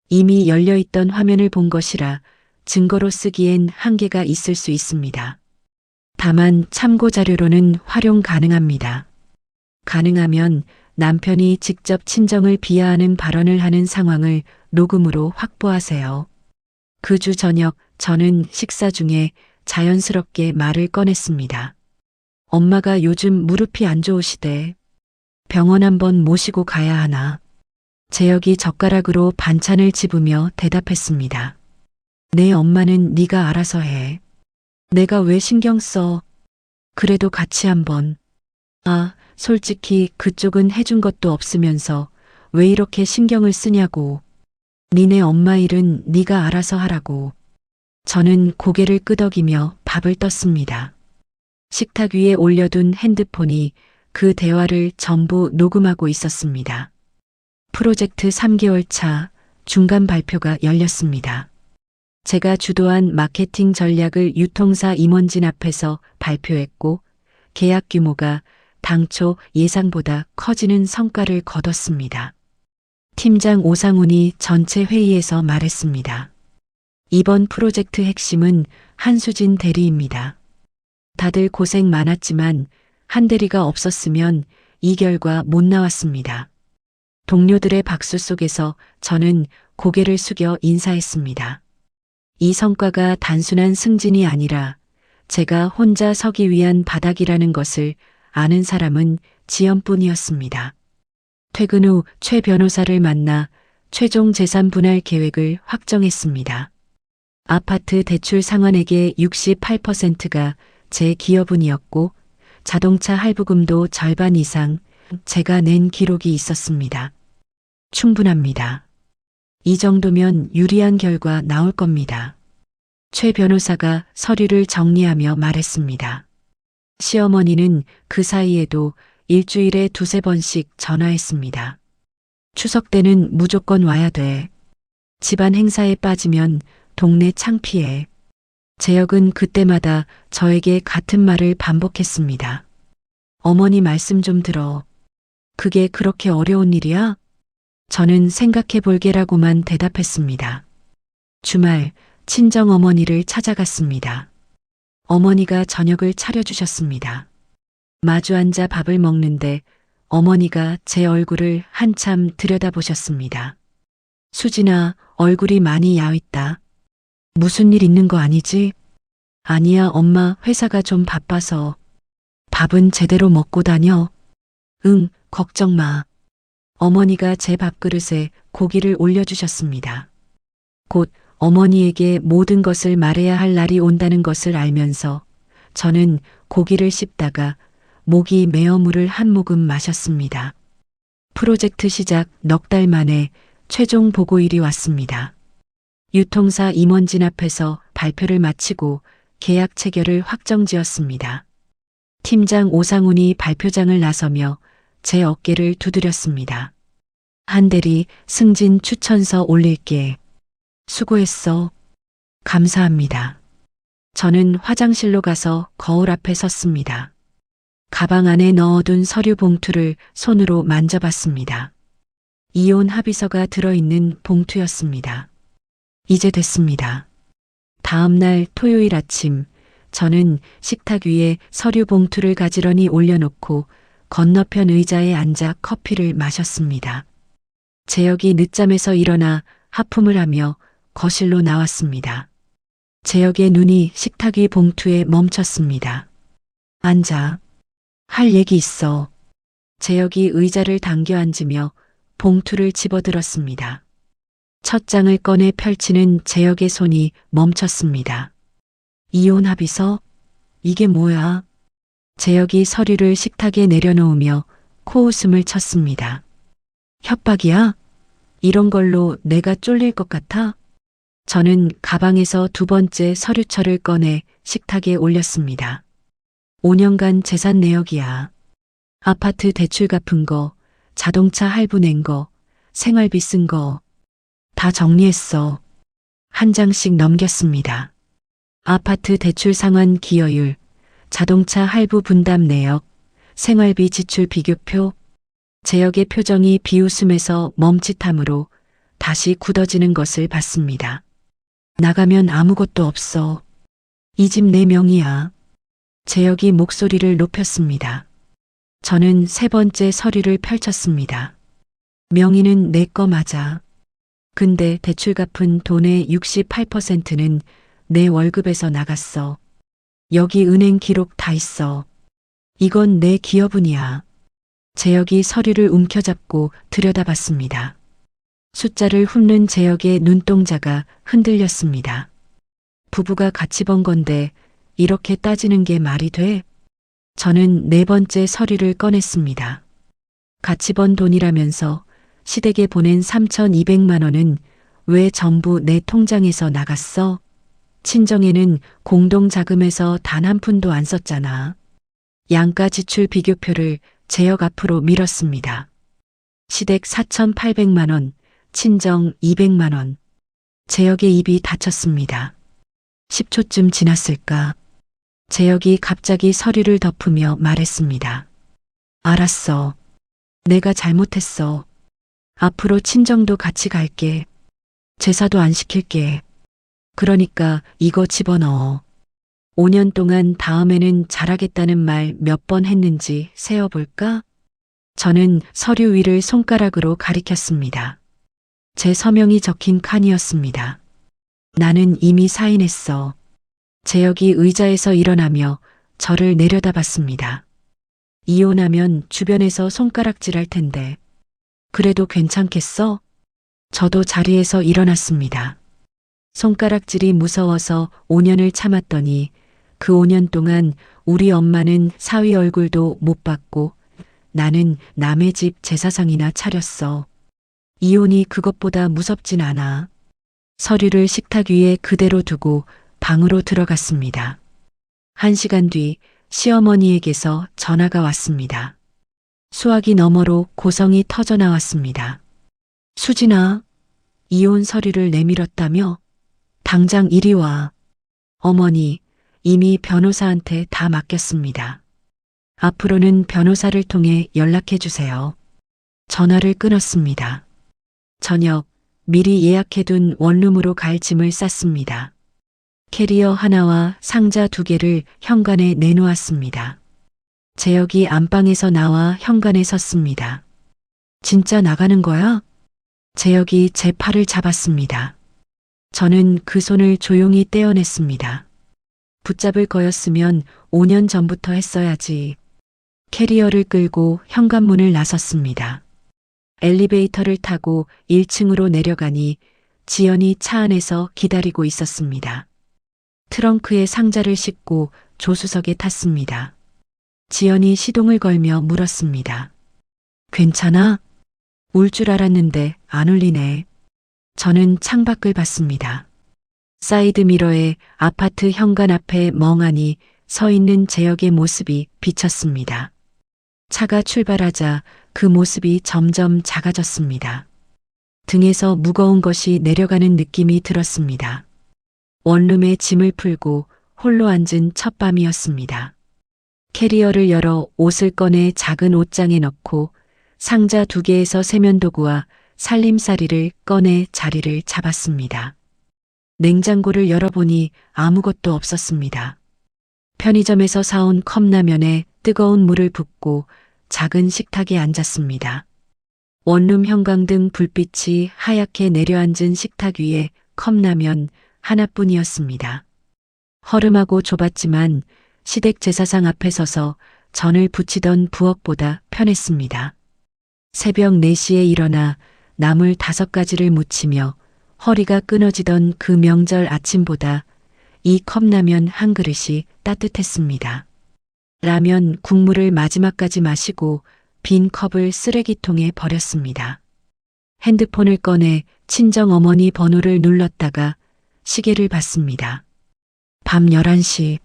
이미 열려있던 화면을 본 것이라 증거로 쓰기엔 한계가 있을 수 있습니다. 다만 참고 자료로는 활용 가능합니다. 가능하면 남편이 직접 친정을 비하하는 발언을 하는 상황을 녹음으로 확보하세요. 그 주 저녁 저는 식사 중에 자연스럽게 말을 꺼냈습니다. 엄마가 요즘 무릎이 안 좋으시대. 병원 한번 모시고 가야 하나. 재혁이 젓가락으로 반찬을 집으며 대답했습니다. 내 엄마는 네가 알아서 해. 내가 왜 신경 써? 그래도 같이 한번. 아, 솔직히 그쪽은 해준 것도 없으면서 왜 이렇게 신경을 쓰냐고. 니네 엄마 일은 네가 알아서 하라고. 저는 고개를 끄덕이며 밥을 떴습니다. 식탁 위에 올려둔 핸드폰이 그 대화를 전부 녹음하고 있었습니다. 프로젝트 3개월 차 중간 발표가 열렸습니다. 제가 주도한 마케팅 전략을 유통사 임원진 앞에서 발표했고 계약 규모가 당초 예상보다 커지는 성과를 거뒀습니다. 팀장 오상훈이 전체 회의에서 말했습니다. 이번 프로젝트 핵심은 한수진 대리입니다. 다들 고생 많았지만 한 대리가 없었으면 이 결과 못 나왔습니다. 동료들의 박수 속에서 저는 고개를 숙여 인사했습니다. 이 성과가 단순한 승진이 아니라 제가 혼자 서기 위한 바닥이라는 것을 아는 사람은 지연뿐이었습니다. 퇴근 후 최 변호사를 만나 최종 재산 분할 계획을 확정했습니다. 아파트 대출 상환액의 68%가 제 기여분이었고 자동차 할부금도 절반 이상 제가 낸 기록이 있었습니다. 충분합니다. 이 정도면 유리한 결과 나올 겁니다. 최 변호사가 서류를 정리하며 말했습니다. 시어머니는 그 사이에도 일주일에 2~3번씩 전화했습니다. 추석 때는 무조건 와야 돼. 집안 행사에 빠지면 동네 창피해. 재혁은 그때마다 저에게 같은 말을 반복했습니다. 어머니 말씀 좀 들어. 그게 그렇게 어려운 일이야? 저는 생각해 볼게라고만 대답했습니다. 주말 친정 어머니를 찾아갔습니다. 어머니가 저녁을 차려주셨습니다. 마주 앉아 밥을 먹는데 어머니가 제 얼굴을 한참 들여다보셨습니다. 수진아, 얼굴이 많이 야윈다. 무슨 일 있는 거 아니지? 아니야, 엄마, 회사가 좀 바빠서. 밥은 제대로 먹고 다녀. 응, 걱정 마. 어머니가 제 밥그릇에 고기를 올려주셨습니다. 곧 어머니에게 모든 것을 말해야 할 날이 온다는 것을 알면서 저는 고기를 씹다가 목이 메어 물을 한 모금 마셨습니다. 프로젝트 시작 넉 달 만에 최종 보고일이 왔습니다. 유통사 임원진 앞에서 발표를 마치고 계약 체결을 확정지었습니다. 팀장 오상훈이 발표장을 나서며 제 어깨를 두드렸습니다. 한 대리 승진 추천서 올릴게. 수고했어. 감사합니다. 저는 화장실로 가서 거울 앞에 섰습니다. 가방 안에 넣어둔 서류 봉투를 손으로 만져봤습니다. 이혼 합의서가 들어있는 봉투였습니다. 이제 됐습니다. 다음 날 토요일 아침, 저는 식탁 위에 서류 봉투를 가지런히 올려놓고 건너편 의자에 앉아 커피를 마셨습니다. 재혁이 늦잠에서 일어나 하품을 하며 거실로 나왔습니다. 재혁의 눈이 식탁 위 봉투에 멈췄습니다. 앉아. 할 얘기 있어. 재혁이 의자를 당겨 앉으며 봉투를 집어들었습니다. 첫 장을 꺼내 펼치는 재혁의 손이 멈췄습니다. 이혼 합의서? 이게 뭐야? 재혁이 서류를 식탁에 내려놓으며 코웃음을 쳤습니다. 협박이야? 이런 걸로 내가 쫄릴 것 같아? 저는 가방에서 두 번째 서류철을 꺼내 식탁에 올렸습니다. 5년간 재산 내역이야. 아파트 대출 갚은 거, 자동차 할부 낸 거, 생활비 쓴 거 다 정리했어. 한 장씩 넘겼습니다. 아파트 대출 상환 기여율, 자동차 할부 분담 내역, 생활비 지출 비교표. 재혁의 표정이 비웃음에서 멈칫함으로 다시 굳어지는 것을 봤습니다. 나가면 아무것도 없어. 이 집 내 명의야. 재혁이 목소리를 높였습니다. 저는 세 번째 서류를 펼쳤습니다. 명의는 내 거 맞아. 근데 대출 갚은 돈의 68%는 내 월급에서 나갔어. 여기 은행 기록 다 있어. 이건 내 기여분이야. 재혁이 서류를 움켜잡고 들여다봤습니다. 숫자를 훑는 재혁의 눈동자가 흔들렸습니다. 부부가 같이 번 건데 이렇게 따지는 게 말이 돼? 저는 네 번째 서류를 꺼냈습니다. 같이 번 돈이라면서 시댁에 보낸 3,200만 원은 왜 전부 내 통장에서 나갔어? 친정에는 공동자금에서 단 한 푼도 안 썼잖아. 양가 지출 비교표를 재혁 앞으로 밀었습니다. 시댁 4,800만 원, 친정 200만 원. 재혁의 입이 닫혔습니다. 10초쯤 지났을까? 재혁이 갑자기 서류를 덮으며 말했습니다. 알았어. 내가 잘못했어. 앞으로 친정도 같이 갈게. 제사도 안 시킬게. 그러니까 이거 집어넣어. 5년 동안 다음에는 잘하겠다는 말 몇 번 했는지 세어볼까? 저는 서류 위를 손가락으로 가리켰습니다. 제 서명이 적힌 칸이었습니다. 나는 이미 사인했어. 재혁이 의자에서 일어나며 저를 내려다봤습니다. 이혼하면 주변에서 손가락질할 텐데. 그래도 괜찮겠어? 저도 자리에서 일어났습니다. 손가락질이 무서워서 5년을 참았더니 그 5년 동안 우리 엄마는 사위 얼굴도 못 봤고 나는 남의 집 제사상이나 차렸어. 이혼이 그것보다 무섭진 않아. 서류를 식탁 위에 그대로 두고 방으로 들어갔습니다. 1시간 뒤 시어머니에게서 전화가 왔습니다. 수화기 너머로 고성이 터져 나왔습니다. 수진아, 이혼 서류를 내밀었다며? 당장 이리 와. 어머니, 이미 변호사한테 다 맡겼습니다. 앞으로는 변호사를 통해 연락해 주세요. 전화를 끊었습니다. 저녁, 미리 예약해둔 원룸으로 갈 짐을 쌌습니다. 캐리어 하나와 상자 2개를 현관에 내놓았습니다. 재혁이 안방에서 나와 현관에 섰습니다. 진짜 나가는 거야? 재혁이 제 팔을 잡았습니다. 저는 그 손을 조용히 떼어냈습니다. 붙잡을 거였으면 5년 전부터 했어야지. 캐리어를 끌고 현관문을 나섰습니다. 엘리베이터를 타고 1층으로 내려가니 지연이 차 안에서 기다리고 있었습니다. 트렁크에 상자를 싣고 조수석에 탔습니다. 지연이 시동을 걸며 물었습니다. 괜찮아? 울 줄 알았는데 안 울리네. 저는 창밖을 봤습니다. 사이드미러에 아파트 현관 앞에 멍하니 서 있는 재혁의 모습이 비쳤습니다. 차가 출발하자 그 모습이 점점 작아졌습니다. 등에서 무거운 것이 내려가는 느낌이 들었습니다. 원룸에 짐을 풀고 홀로 앉은 첫 밤이었습니다. 캐리어를 열어 옷을 꺼내 작은 옷장에 넣고 상자 2개에서 세면도구와 살림살이를 꺼내 자리를 잡았습니다. 냉장고를 열어보니 아무것도 없었습니다. 편의점에서 사온 컵라면에 뜨거운 물을 붓고 작은 식탁에 앉았습니다. 원룸 형광등 불빛이 하얗게 내려앉은 식탁 위에 컵라면 하나뿐이었습니다. 허름하고 좁았지만 시댁 제사상 앞에 서서 전을 부치던 부엌보다 편했습니다. 새벽 4시에 일어나 나물 5가지를 무치며 허리가 끊어지던 그 명절 아침보다 이 컵라면 한 그릇이 따뜻했습니다. 라면 국물을 마지막까지 마시고 빈 컵을 쓰레기통에 버렸습니다. 핸드폰을 꺼내 친정 어머니 번호를 눌렀다가 시계를 봤습니다. 밤 11시.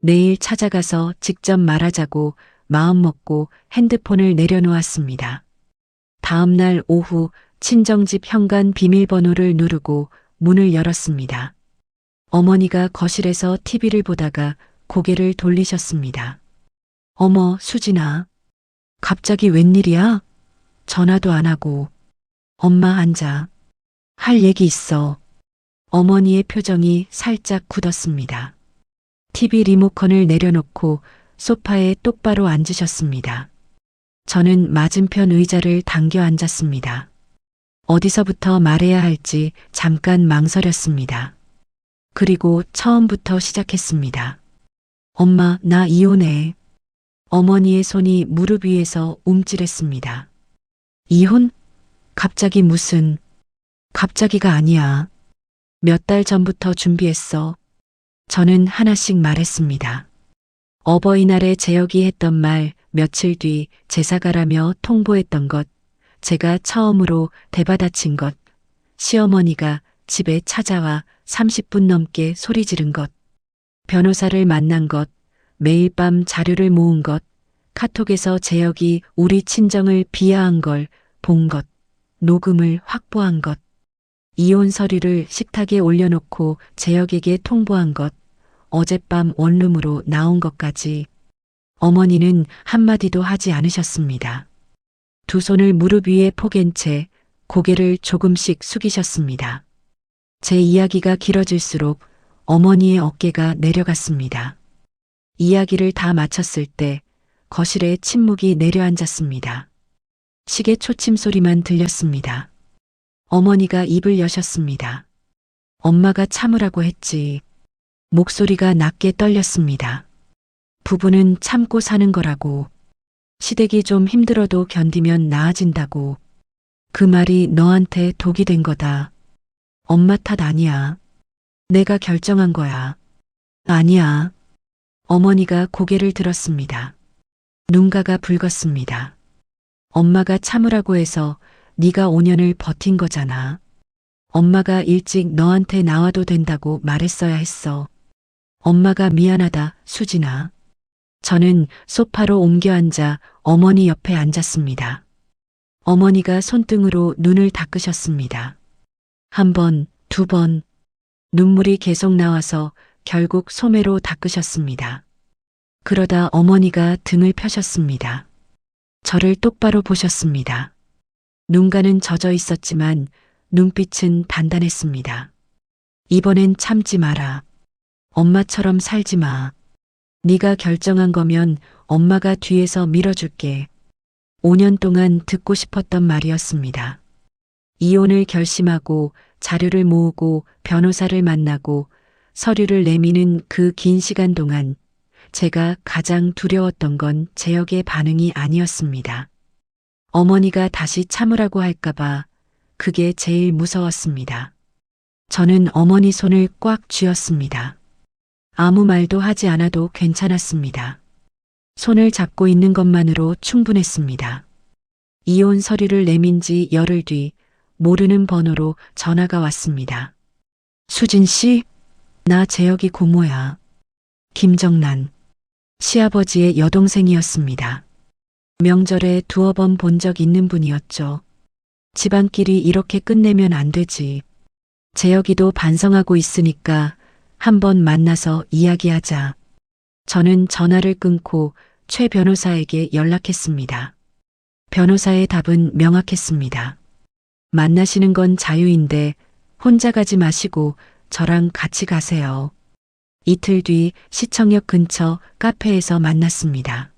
내일 찾아가서 직접 말하자고 마음먹고 핸드폰을 내려놓았습니다. 다음 날 오후 친정집 현관 비밀번호를 누르고 문을 열었습니다. 어머니가 거실에서 TV를 보다가 고개를 돌리셨습니다. 어머, 수진아. 갑자기 웬일이야? 전화도 안 하고. 엄마 앉아. 할 얘기 있어. 어머니의 표정이 살짝 굳었습니다. TV 리모컨을 내려놓고 소파에 똑바로 앉으셨습니다. 저는 맞은편 의자를 당겨 앉았습니다. 어디서부터 말해야 할지 잠깐 망설였습니다. 그리고 처음부터 시작했습니다. 엄마, 나 이혼해. 어머니의 손이 무릎 위에서 움찔했습니다. 이혼? 갑자기 무슨? 갑자기가 아니야. 몇 달 전부터 준비했어. 저는 하나씩 말했습니다. 어버이날에 재혁이 했던 말, 며칠 뒤 제사가라며 통보했던 것, 제가 처음으로 대받아친 것, 시어머니가 집에 찾아와 30분 넘게 소리 지른 것, 변호사를 만난 것, 매일 밤 자료를 모은 것, 카톡에서 재혁이 우리 친정을 비하한 걸 본 것, 녹음을 확보한 것, 이혼 서류를 식탁에 올려놓고 재혁에게 통보한 것, 어젯밤 원룸으로 나온 것까지. 어머니는 한마디도 하지 않으셨습니다. 두 손을 무릎 위에 포갠 채 고개를 조금씩 숙이셨습니다. 제 이야기가 길어질수록 어머니의 어깨가 내려갔습니다. 이야기를 다 마쳤을 때 거실에 침묵이 내려앉았습니다. 시계 초침 소리만 들렸습니다. 어머니가 입을 여셨습니다. 엄마가 참으라고 했지. 목소리가 낮게 떨렸습니다. 부부는 참고 사는 거라고. 시댁이 좀 힘들어도 견디면 나아진다고. 그 말이 너한테 독이 된 거다. 엄마 탓 아니야. 내가 결정한 거야. 아니야. 어머니가 고개를 들었습니다. 눈가가 붉었습니다. 엄마가 참으라고 해서 네가 5년을 버틴 거잖아. 엄마가 일찍 너한테 나와도 된다고 말했어야 했어. 엄마가 미안하다, 수진아. 저는 소파로 옮겨 앉아 어머니 옆에 앉았습니다. 어머니가 손등으로 눈을 닦으셨습니다. 1번, 2번. 눈물이 계속 나와서 결국 소매로 닦으셨습니다. 그러다 어머니가 등을 펴셨습니다. 저를 똑바로 보셨습니다. 눈가는 젖어 있었지만 눈빛은 단단했습니다. 이번엔 참지 마라. 엄마처럼 살지 마. 네가 결정한 거면 엄마가 뒤에서 밀어줄게. 5년 동안 듣고 싶었던 말이었습니다. 이혼을 결심하고 자료를 모으고 변호사를 만나고 서류를 내미는 그 긴 시간 동안 제가 가장 두려웠던 건 재혁의 반응이 아니었습니다. 어머니가 다시 참으라고 할까봐 그게 제일 무서웠습니다. 저는 어머니 손을 꽉 쥐었습니다. 아무 말도 하지 않아도 괜찮았습니다. 손을 잡고 있는 것만으로 충분했습니다. 이혼 서류를 내민 지 열흘 뒤 모르는 번호로 전화가 왔습니다. 수진 씨, 나 재혁이 고모야. 김정란. 시아버지의 여동생이었습니다. 명절에 두어 번 본 적 있는 분이었죠. 집안끼리 이렇게 끝내면 안 되지. 재혁이도 반성하고 있으니까 한번 만나서 이야기하자. 저는 전화를 끊고 최 변호사에게 연락했습니다. 변호사의 답은 명확했습니다. 만나시는 건 자유인데 혼자 가지 마시고 저랑 같이 가세요. 이틀 뒤 시청역 근처 카페에서 만났습니다.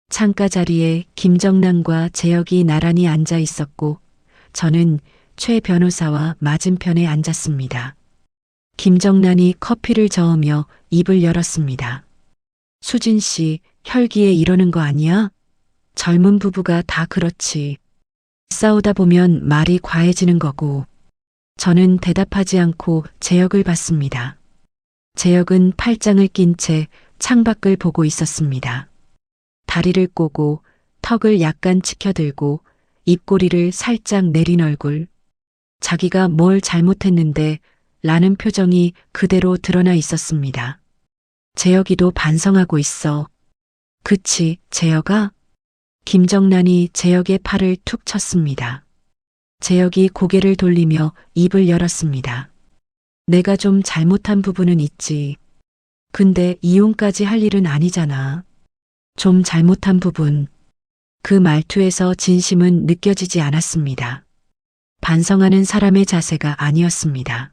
창가 자리에 김정란과 재혁이 나란히 앉아 있었고 저는 최 변호사와 맞은편에 앉았습니다. 김정란이 커피를 저으며 입을 열었습니다. 수진 씨, 혈기에 이러는 거 아니야? 젊은 부부가 다 그렇지. 싸우다 보면 말이 과해지는 거고. 저는 대답하지 않고 재혁을 봤습니다. 재혁은 팔짱을 낀 채 창밖을 보고 있었습니다. 다리를 꼬고 턱을 약간 치켜들고 입꼬리를 살짝 내린 얼굴. 자기가 뭘 잘못했는데 라는 표정이 그대로 드러나 있었습니다. 재혁이도 반성하고 있어. 그치, 재혁아? 김정란이 재혁의 팔을 툭 쳤습니다. 재혁이 고개를 돌리며 입을 열었습니다. 내가 좀 잘못한 부분은 있지. 근데 이혼까지 할 일은 아니잖아. 좀 잘못한 부분. 그 말투에서 진심은 느껴지지 않았습니다. 반성하는 사람의 자세가 아니었습니다.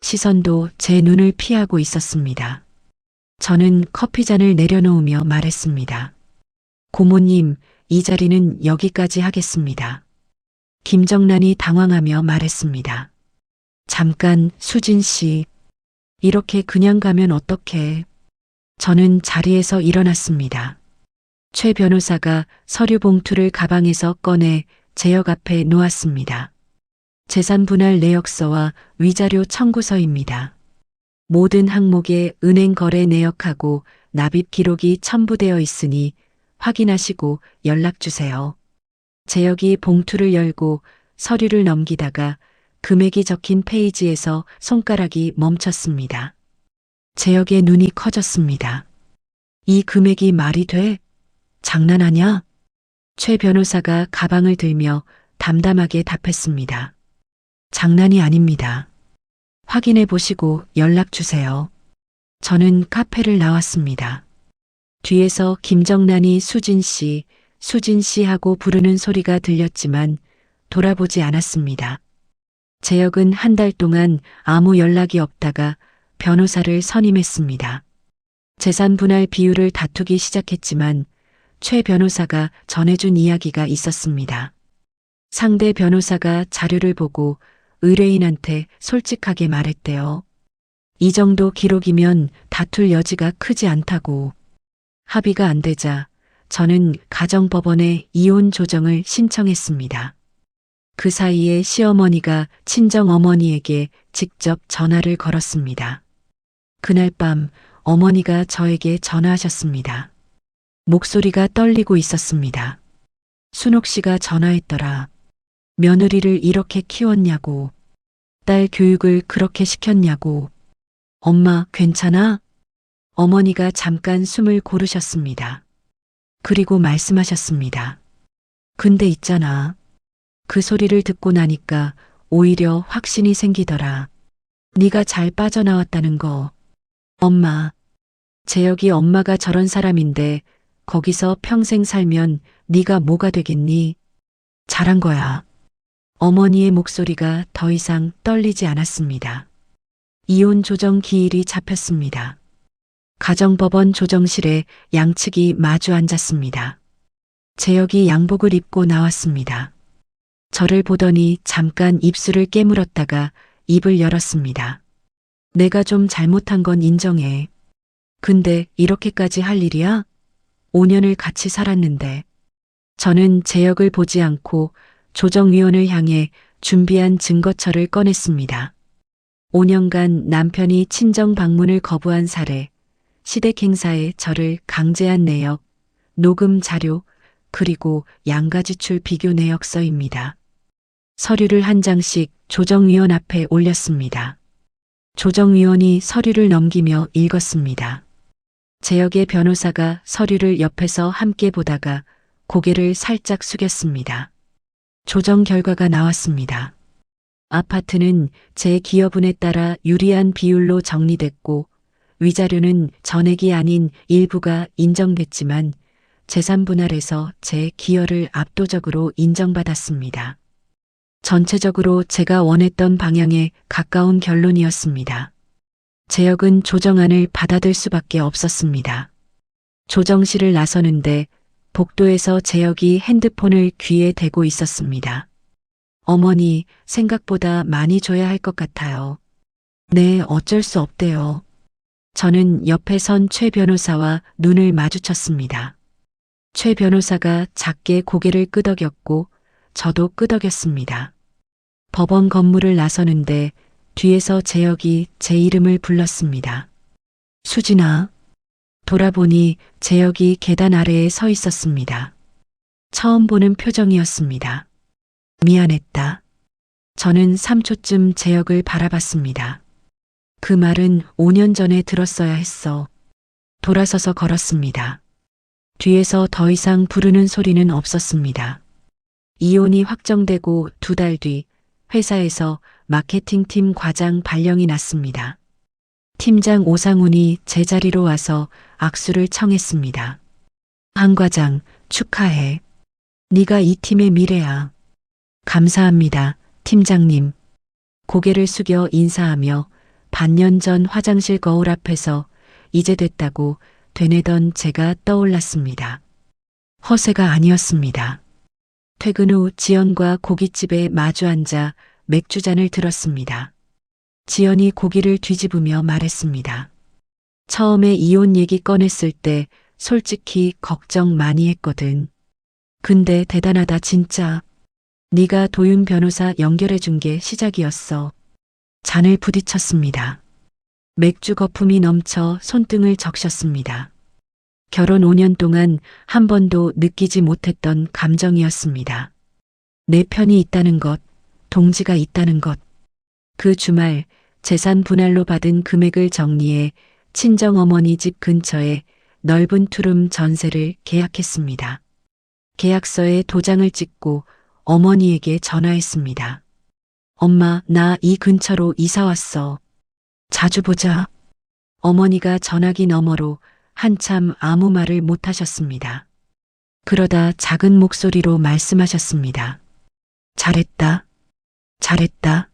시선도 제 눈을 피하고 있었습니다. 저는 커피잔을 내려놓으며 말했습니다. 고모님, 이 자리는 여기까지 하겠습니다. 김정란이 당황하며 말했습니다. 잠깐, 수진 씨. 이렇게 그냥 가면 어떡해. 저는 자리에서 일어났습니다. 최 변호사가 서류 봉투를 가방에서 꺼내 재혁 앞에 놓았습니다. 재산분할 내역서와 위자료 청구서입니다. 모든 항목에 은행 거래 내역하고 납입 기록이 첨부되어 있으니 확인하시고 연락 주세요. 재혁이 봉투를 열고 서류를 넘기다가 금액이 적힌 페이지에서 손가락이 멈췄습니다. 재혁의 눈이 커졌습니다. 이 금액이 말이 돼? 장난하냐? 최 변호사가 가방을 들며 담담하게 답했습니다. 장난이 아닙니다. 확인해 보시고 연락 주세요. 저는 카페를 나왔습니다. 뒤에서 김정란이 수진 씨 하고 부르는 소리가 들렸지만 돌아보지 않았습니다. 재혁은 한 달 동안 아무 연락이 없다가 변호사를 선임했습니다. 재산 분할 비율을 다투기 시작했지만 최 변호사가 전해준 이야기가 있었습니다. 상대 변호사가 자료를 보고 의뢰인한테 솔직하게 말했대요. 이 정도 기록이면 다툴 여지가 크지 않다고. 합의가 안 되자 저는 가정법원에 이혼 조정을 신청했습니다. 그 사이에 시어머니가 친정어머니에게 직접 전화를 걸었습니다. 그날 밤 어머니가 저에게 전화하셨습니다. 목소리가 떨리고 있었습니다. 순옥 씨가 전화했더라. 며느리를 이렇게 키웠냐고. 딸 교육을 그렇게 시켰냐고. 엄마, 괜찮아? 어머니가 잠깐 숨을 고르셨습니다. 그리고 말씀하셨습니다. 근데 있잖아. 그 소리를 듣고 나니까 오히려 확신이 생기더라. 네가 잘 빠져나왔다는 거. 엄마. 재혁이 엄마가 저런 사람인데 거기서 평생 살면 네가 뭐가 되겠니? 잘한 거야. 어머니의 목소리가 더 이상 떨리지 않았습니다. 이혼 조정 기일이 잡혔습니다. 가정법원 조정실에 양측이 마주 앉았습니다. 재혁이 양복을 입고 나왔습니다. 저를 보더니 잠깐 입술을 깨물었다가 입을 열었습니다. 내가 좀 잘못한 건 인정해. 근데 이렇게까지 할 일이야? 5년을 같이 살았는데. 저는 제역을 보지 않고 조정위원을 향해 준비한 증거처를 꺼냈습니다. 5년간 남편이 친정 방문을 거부한 사례, 시댁 행사에 저를 강제한 내역, 녹음 자료, 그리고 양가지출 비교 내역서입니다. 서류를 한 장씩 조정위원 앞에 올렸습니다. 조정위원이 서류를 넘기며 읽었습니다. 제역의 변호사가 서류를 옆에서 함께 보다가 고개를 살짝 숙였습니다. 조정 결과가 나왔습니다. 아파트는 제 기여분에 따라 유리한 비율로 정리됐고 위자료는 전액이 아닌 일부가 인정됐지만 재산 분할에서 제 기여를 압도적으로 인정받았습니다. 전체적으로 제가 원했던 방향에 가까운 결론이었습니다. 제역은 조정안을 받아들 수밖에 없었습니다. 조정실을 나서는데 복도에서 제역이 핸드폰을 귀에 대고 있었습니다. 어머니, 생각보다 많이 줘야 할 것 같아요. 네, 어쩔 수 없대요. 저는 옆에 선 최 변호사와 눈을 마주쳤습니다. 최 변호사가 작게 고개를 끄덕였고 저도 끄덕였습니다. 법원 건물을 나서는데 뒤에서 제역이 제 이름을 불렀습니다. 수진아. 돌아보니 제역이 계단 아래에 서 있었습니다. 처음 보는 표정이었습니다. 미안했다. 저는 3초쯤 제역을 바라봤습니다. 그 말은 5년 전에 들었어야 했어. 돌아서서 걸었습니다. 뒤에서 더 이상 부르는 소리는 없었습니다. 이혼이 확정되고 2달 뒤 회사에서 마케팅팀 과장 발령이 났습니다. 팀장 오상훈이 제 자리로 와서 악수를 청했습니다. 한 과장, 축하해. 네가 이 팀의 미래야. 감사합니다, 팀장님. 고개를 숙여 인사하며 반년 전 화장실 거울 앞에서 이제 됐다고 되뇌던 제가 떠올랐습니다. 허세가 아니었습니다. 퇴근 후 지연과 고깃집에 마주 앉아 맥주잔을 들었습니다. 지연이 고기를 뒤집으며 말했습니다. 처음에 이혼 얘기 꺼냈을 때 솔직히 걱정 많이 했거든. 근데 대단하다 진짜. 네가 도윤 변호사 연결해 준 게 시작이었어. 잔을 부딪혔습니다. 맥주 거품이 넘쳐 손등을 적셨습니다. 결혼 5년 동안 한 번도 느끼지 못했던 감정이었습니다. 내 편이 있다는 것, 동지가 있다는 것. 그 주말 재산 분할로 받은 금액을 정리해 친정어머니 집 근처에 넓은 투룸 전세를 계약했습니다. 계약서에 도장을 찍고 어머니에게 전화했습니다. 엄마, 나 이 근처로 이사 왔어. 자주 보자. 어머니가 전화기 너머로 한참 아무 말을 못 하셨습니다. 그러다 작은 목소리로 말씀하셨습니다. 잘했다. 잘했다.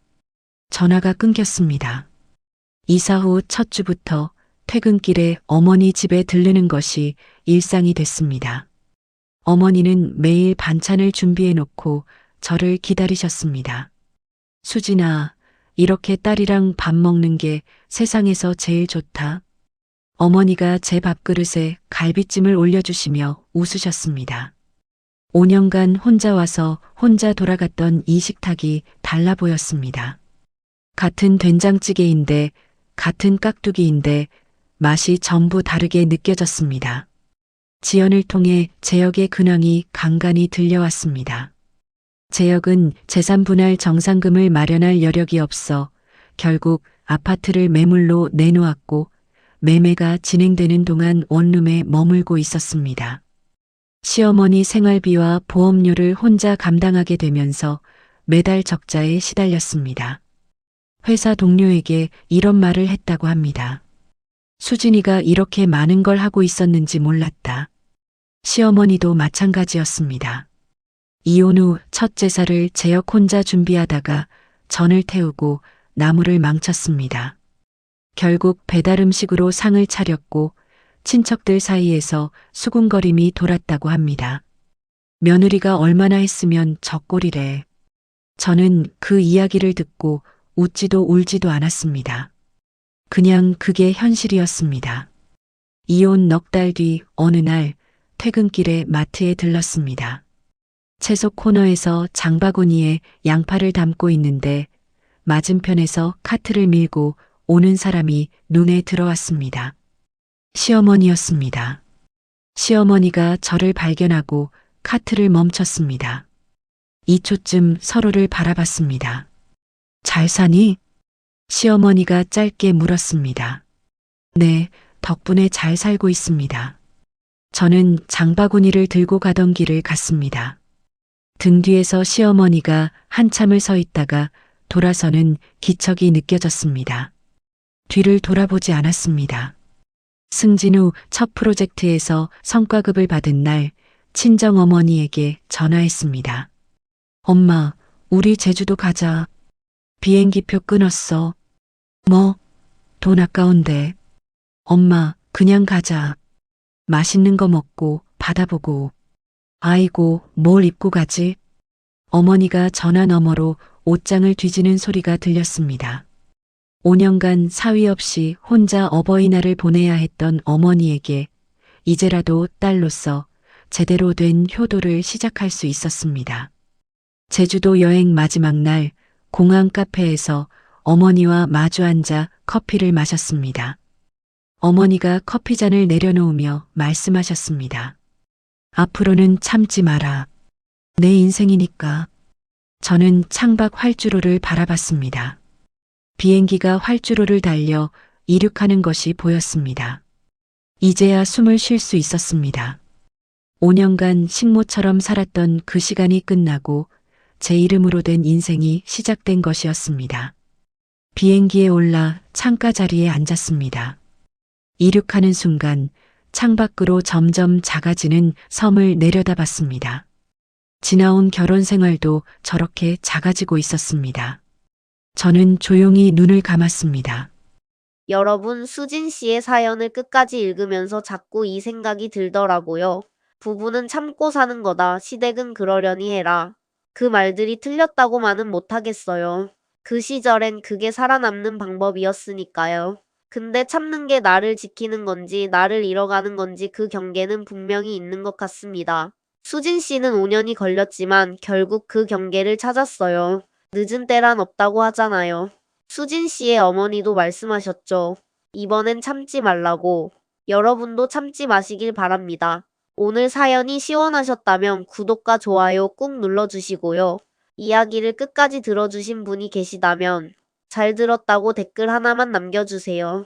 전화가 끊겼습니다. 이사 후 첫 주부터 퇴근길에 어머니 집에 들르는 것이 일상이 됐습니다. 어머니는 매일 반찬을 준비해 놓고 저를 기다리셨습니다. 수진아, 이렇게 딸이랑 밥 먹는 게 세상에서 제일 좋다. 어머니가 제 밥그릇에 갈비찜을 올려주시며 웃으셨습니다. 5년간 혼자 와서 혼자 돌아갔던 이 식탁이 달라 보였습니다. 같은 된장찌개인데, 같은 깍두기인데 맛이 전부 다르게 느껴졌습니다. 지연을 통해 제역의 근황이 간간히 들려왔습니다. 제역은 재산 분할 정상금을 마련할 여력이 없어 결국 아파트를 매물로 내놓았고 매매가 진행되는 동안 원룸에 머물고 있었습니다. 시어머니 생활비와 보험료를 혼자 감당하게 되면서 매달 적자에 시달렸습니다. 회사 동료에게 이런 말을 했다고 합니다. 수진이가 이렇게 많은 걸 하고 있었는지 몰랐다. 시어머니도 마찬가지였습니다. 이혼 후 첫 제사를 제역 혼자 준비하다가 전을 태우고 나무를 망쳤습니다. 결국 배달 음식으로 상을 차렸고 친척들 사이에서 수군거림이 돌았다고 합니다. 며느리가 얼마나 했으면 저 꼴이래. 저는 그 이야기를 듣고 웃지도 울지도 않았습니다. 그냥 그게 현실이었습니다. 이혼 넉 달 뒤 어느 날 퇴근길에 마트에 들렀습니다. 채소 코너에서 장바구니에 양파를 담고 있는데 맞은편에서 카트를 밀고 오는 사람이 눈에 들어왔습니다. 시어머니였습니다. 시어머니가 저를 발견하고 카트를 멈췄습니다. 2초쯤 서로를 바라봤습니다. 잘 사니? 시어머니가 짧게 물었습니다. 네, 덕분에 잘 살고 있습니다. 저는 장바구니를 들고 가던 길을 갔습니다. 등 뒤에서 시어머니가 한참을 서 있다가 돌아서는 기척이 느껴졌습니다. 뒤를 돌아보지 않았습니다. 승진 후 첫 프로젝트에서 성과급을 받은 날 친정어머니에게 전화했습니다. 엄마, 우리 제주도 가자. 비행기표 끊었어. 뭐? 돈 아까운데. 엄마, 그냥 가자. 맛있는 거 먹고 바다 보고. 아이고, 뭘 입고 가지? 어머니가 전화 너머로 옷장을 뒤지는 소리가 들렸습니다. 5년간 사위 없이 혼자 어버이날을 보내야 했던 어머니에게 이제라도 딸로서 제대로 된 효도를 시작할 수 있었습니다. 제주도 여행 마지막 날 공항 카페에서 어머니와 마주 앉아 커피를 마셨습니다. 어머니가 커피잔을 내려놓으며 말씀하셨습니다. 앞으로는 참지 마라. 내 인생이니까. 저는 창밖 활주로를 바라봤습니다. 비행기가 활주로를 달려 이륙하는 것이 보였습니다. 이제야 숨을 쉴 수 있었습니다. 5년간 식모처럼 살았던 그 시간이 끝나고 제 이름으로 된 인생이 시작된 것이었습니다. 비행기에 올라 창가 자리에 앉았습니다. 이륙하는 순간 창밖으로 점점 작아지는 섬을 내려다봤습니다. 지나온 결혼 생활도 저렇게 작아지고 있었습니다. 저는 조용히 눈을 감았습니다. 여러분, 수진 씨의 사연을 끝까지 읽으면서 자꾸 이 생각이 들더라고요. 부부는 참고 사는 거다. 시댁은 그러려니 해라. 그 말들이 틀렸다고만은 못하겠어요. 그 시절엔 그게 살아남는 방법이었으니까요. 근데 참는 게 나를 지키는 건지 나를 잃어가는 건지 그 경계는 분명히 있는 것 같습니다. 수진 씨는 5년이 걸렸지만 결국 그 경계를 찾았어요. 늦은 때란 없다고 하잖아요. 수진 씨의 어머니도 말씀하셨죠. 이번엔 참지 말라고. 여러분도 참지 마시길 바랍니다. 오늘 사연이 시원하셨다면 구독과 좋아요 꾹 눌러주시고요. 이야기를 끝까지 들어주신 분이 계시다면 잘 들었다고 댓글 하나만 남겨주세요.